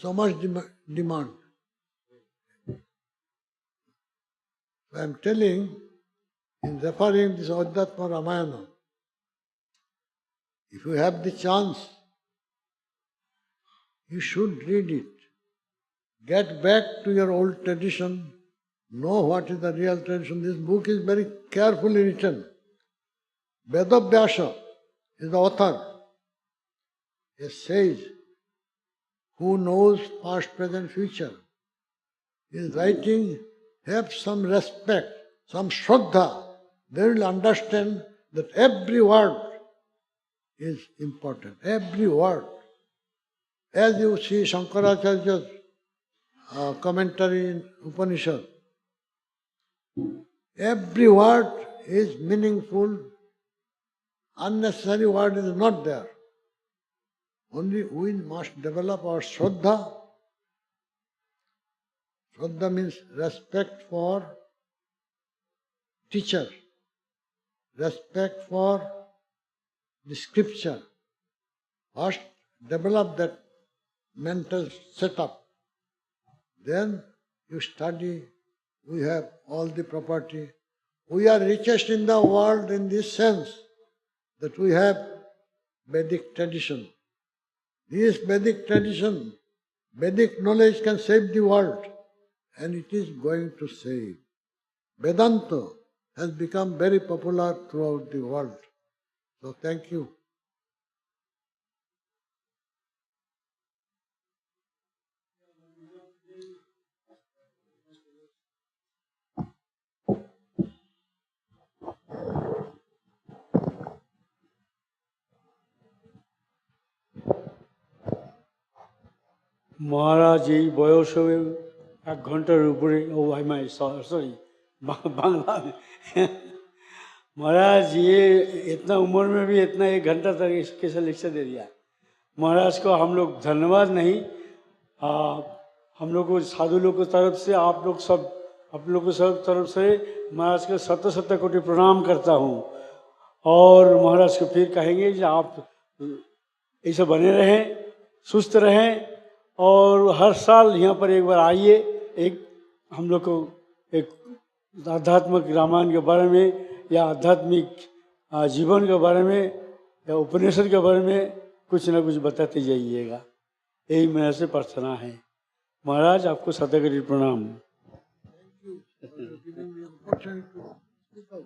C: much demand. I am telling, in referring this Adhyatma Ramayana, if you have the chance, you should read it. Get back to your old tradition, know what is the real tradition. This book is very carefully written. Vedavyasa is the author. A sage who knows past, present, future. His writing have some respect, some shraddha. They will understand that every word is important. Every word. As you see Shankaracharya's commentary in Upanishad, every word is meaningful. Unnecessary word is not there. Only we must develop our shraddha. Shraddha means respect for teacher, respect for the scripture. First, develop that mental setup. Then you study, we have all the property. We are richest in the world in this sense that we have Vedic tradition. This Vedic tradition, Vedic knowledge can save the world, and it is going to save. Vedanta has become very popular throughout the world. So thank you.
B: महाराज এই বয়সে 1 ঘন্টার উপরে sorry Bangla में महाराज ये इतना उम्र में भी इतना 1 घंटा तक कैसे लेक्चर दे दिया। महाराज को हम लोग धन्यवाद नहीं, हम लोग को साधु लोग की तरफ से आप लोग सब तरफ से महाराज को 70 कोटि प्रणाम करता हूँ। और महाराज को फिर कहेंगे कि आप ऐसे बने रहें, सुस्त रहें और हर साल यहाँ पर एक बार आइए। एक हम लोग को एक आध्यात्मिक रामायण के बारे में या आध्यात्मिक जीवन के बारे में या उपनिषद के बारे में कुछ ना कुछ बताते जाइएगा, यही मेरे से प्रार्थना है। महाराज आपको 70 प्रणाम।
C: Thank you for giving me the opportunity to speak out.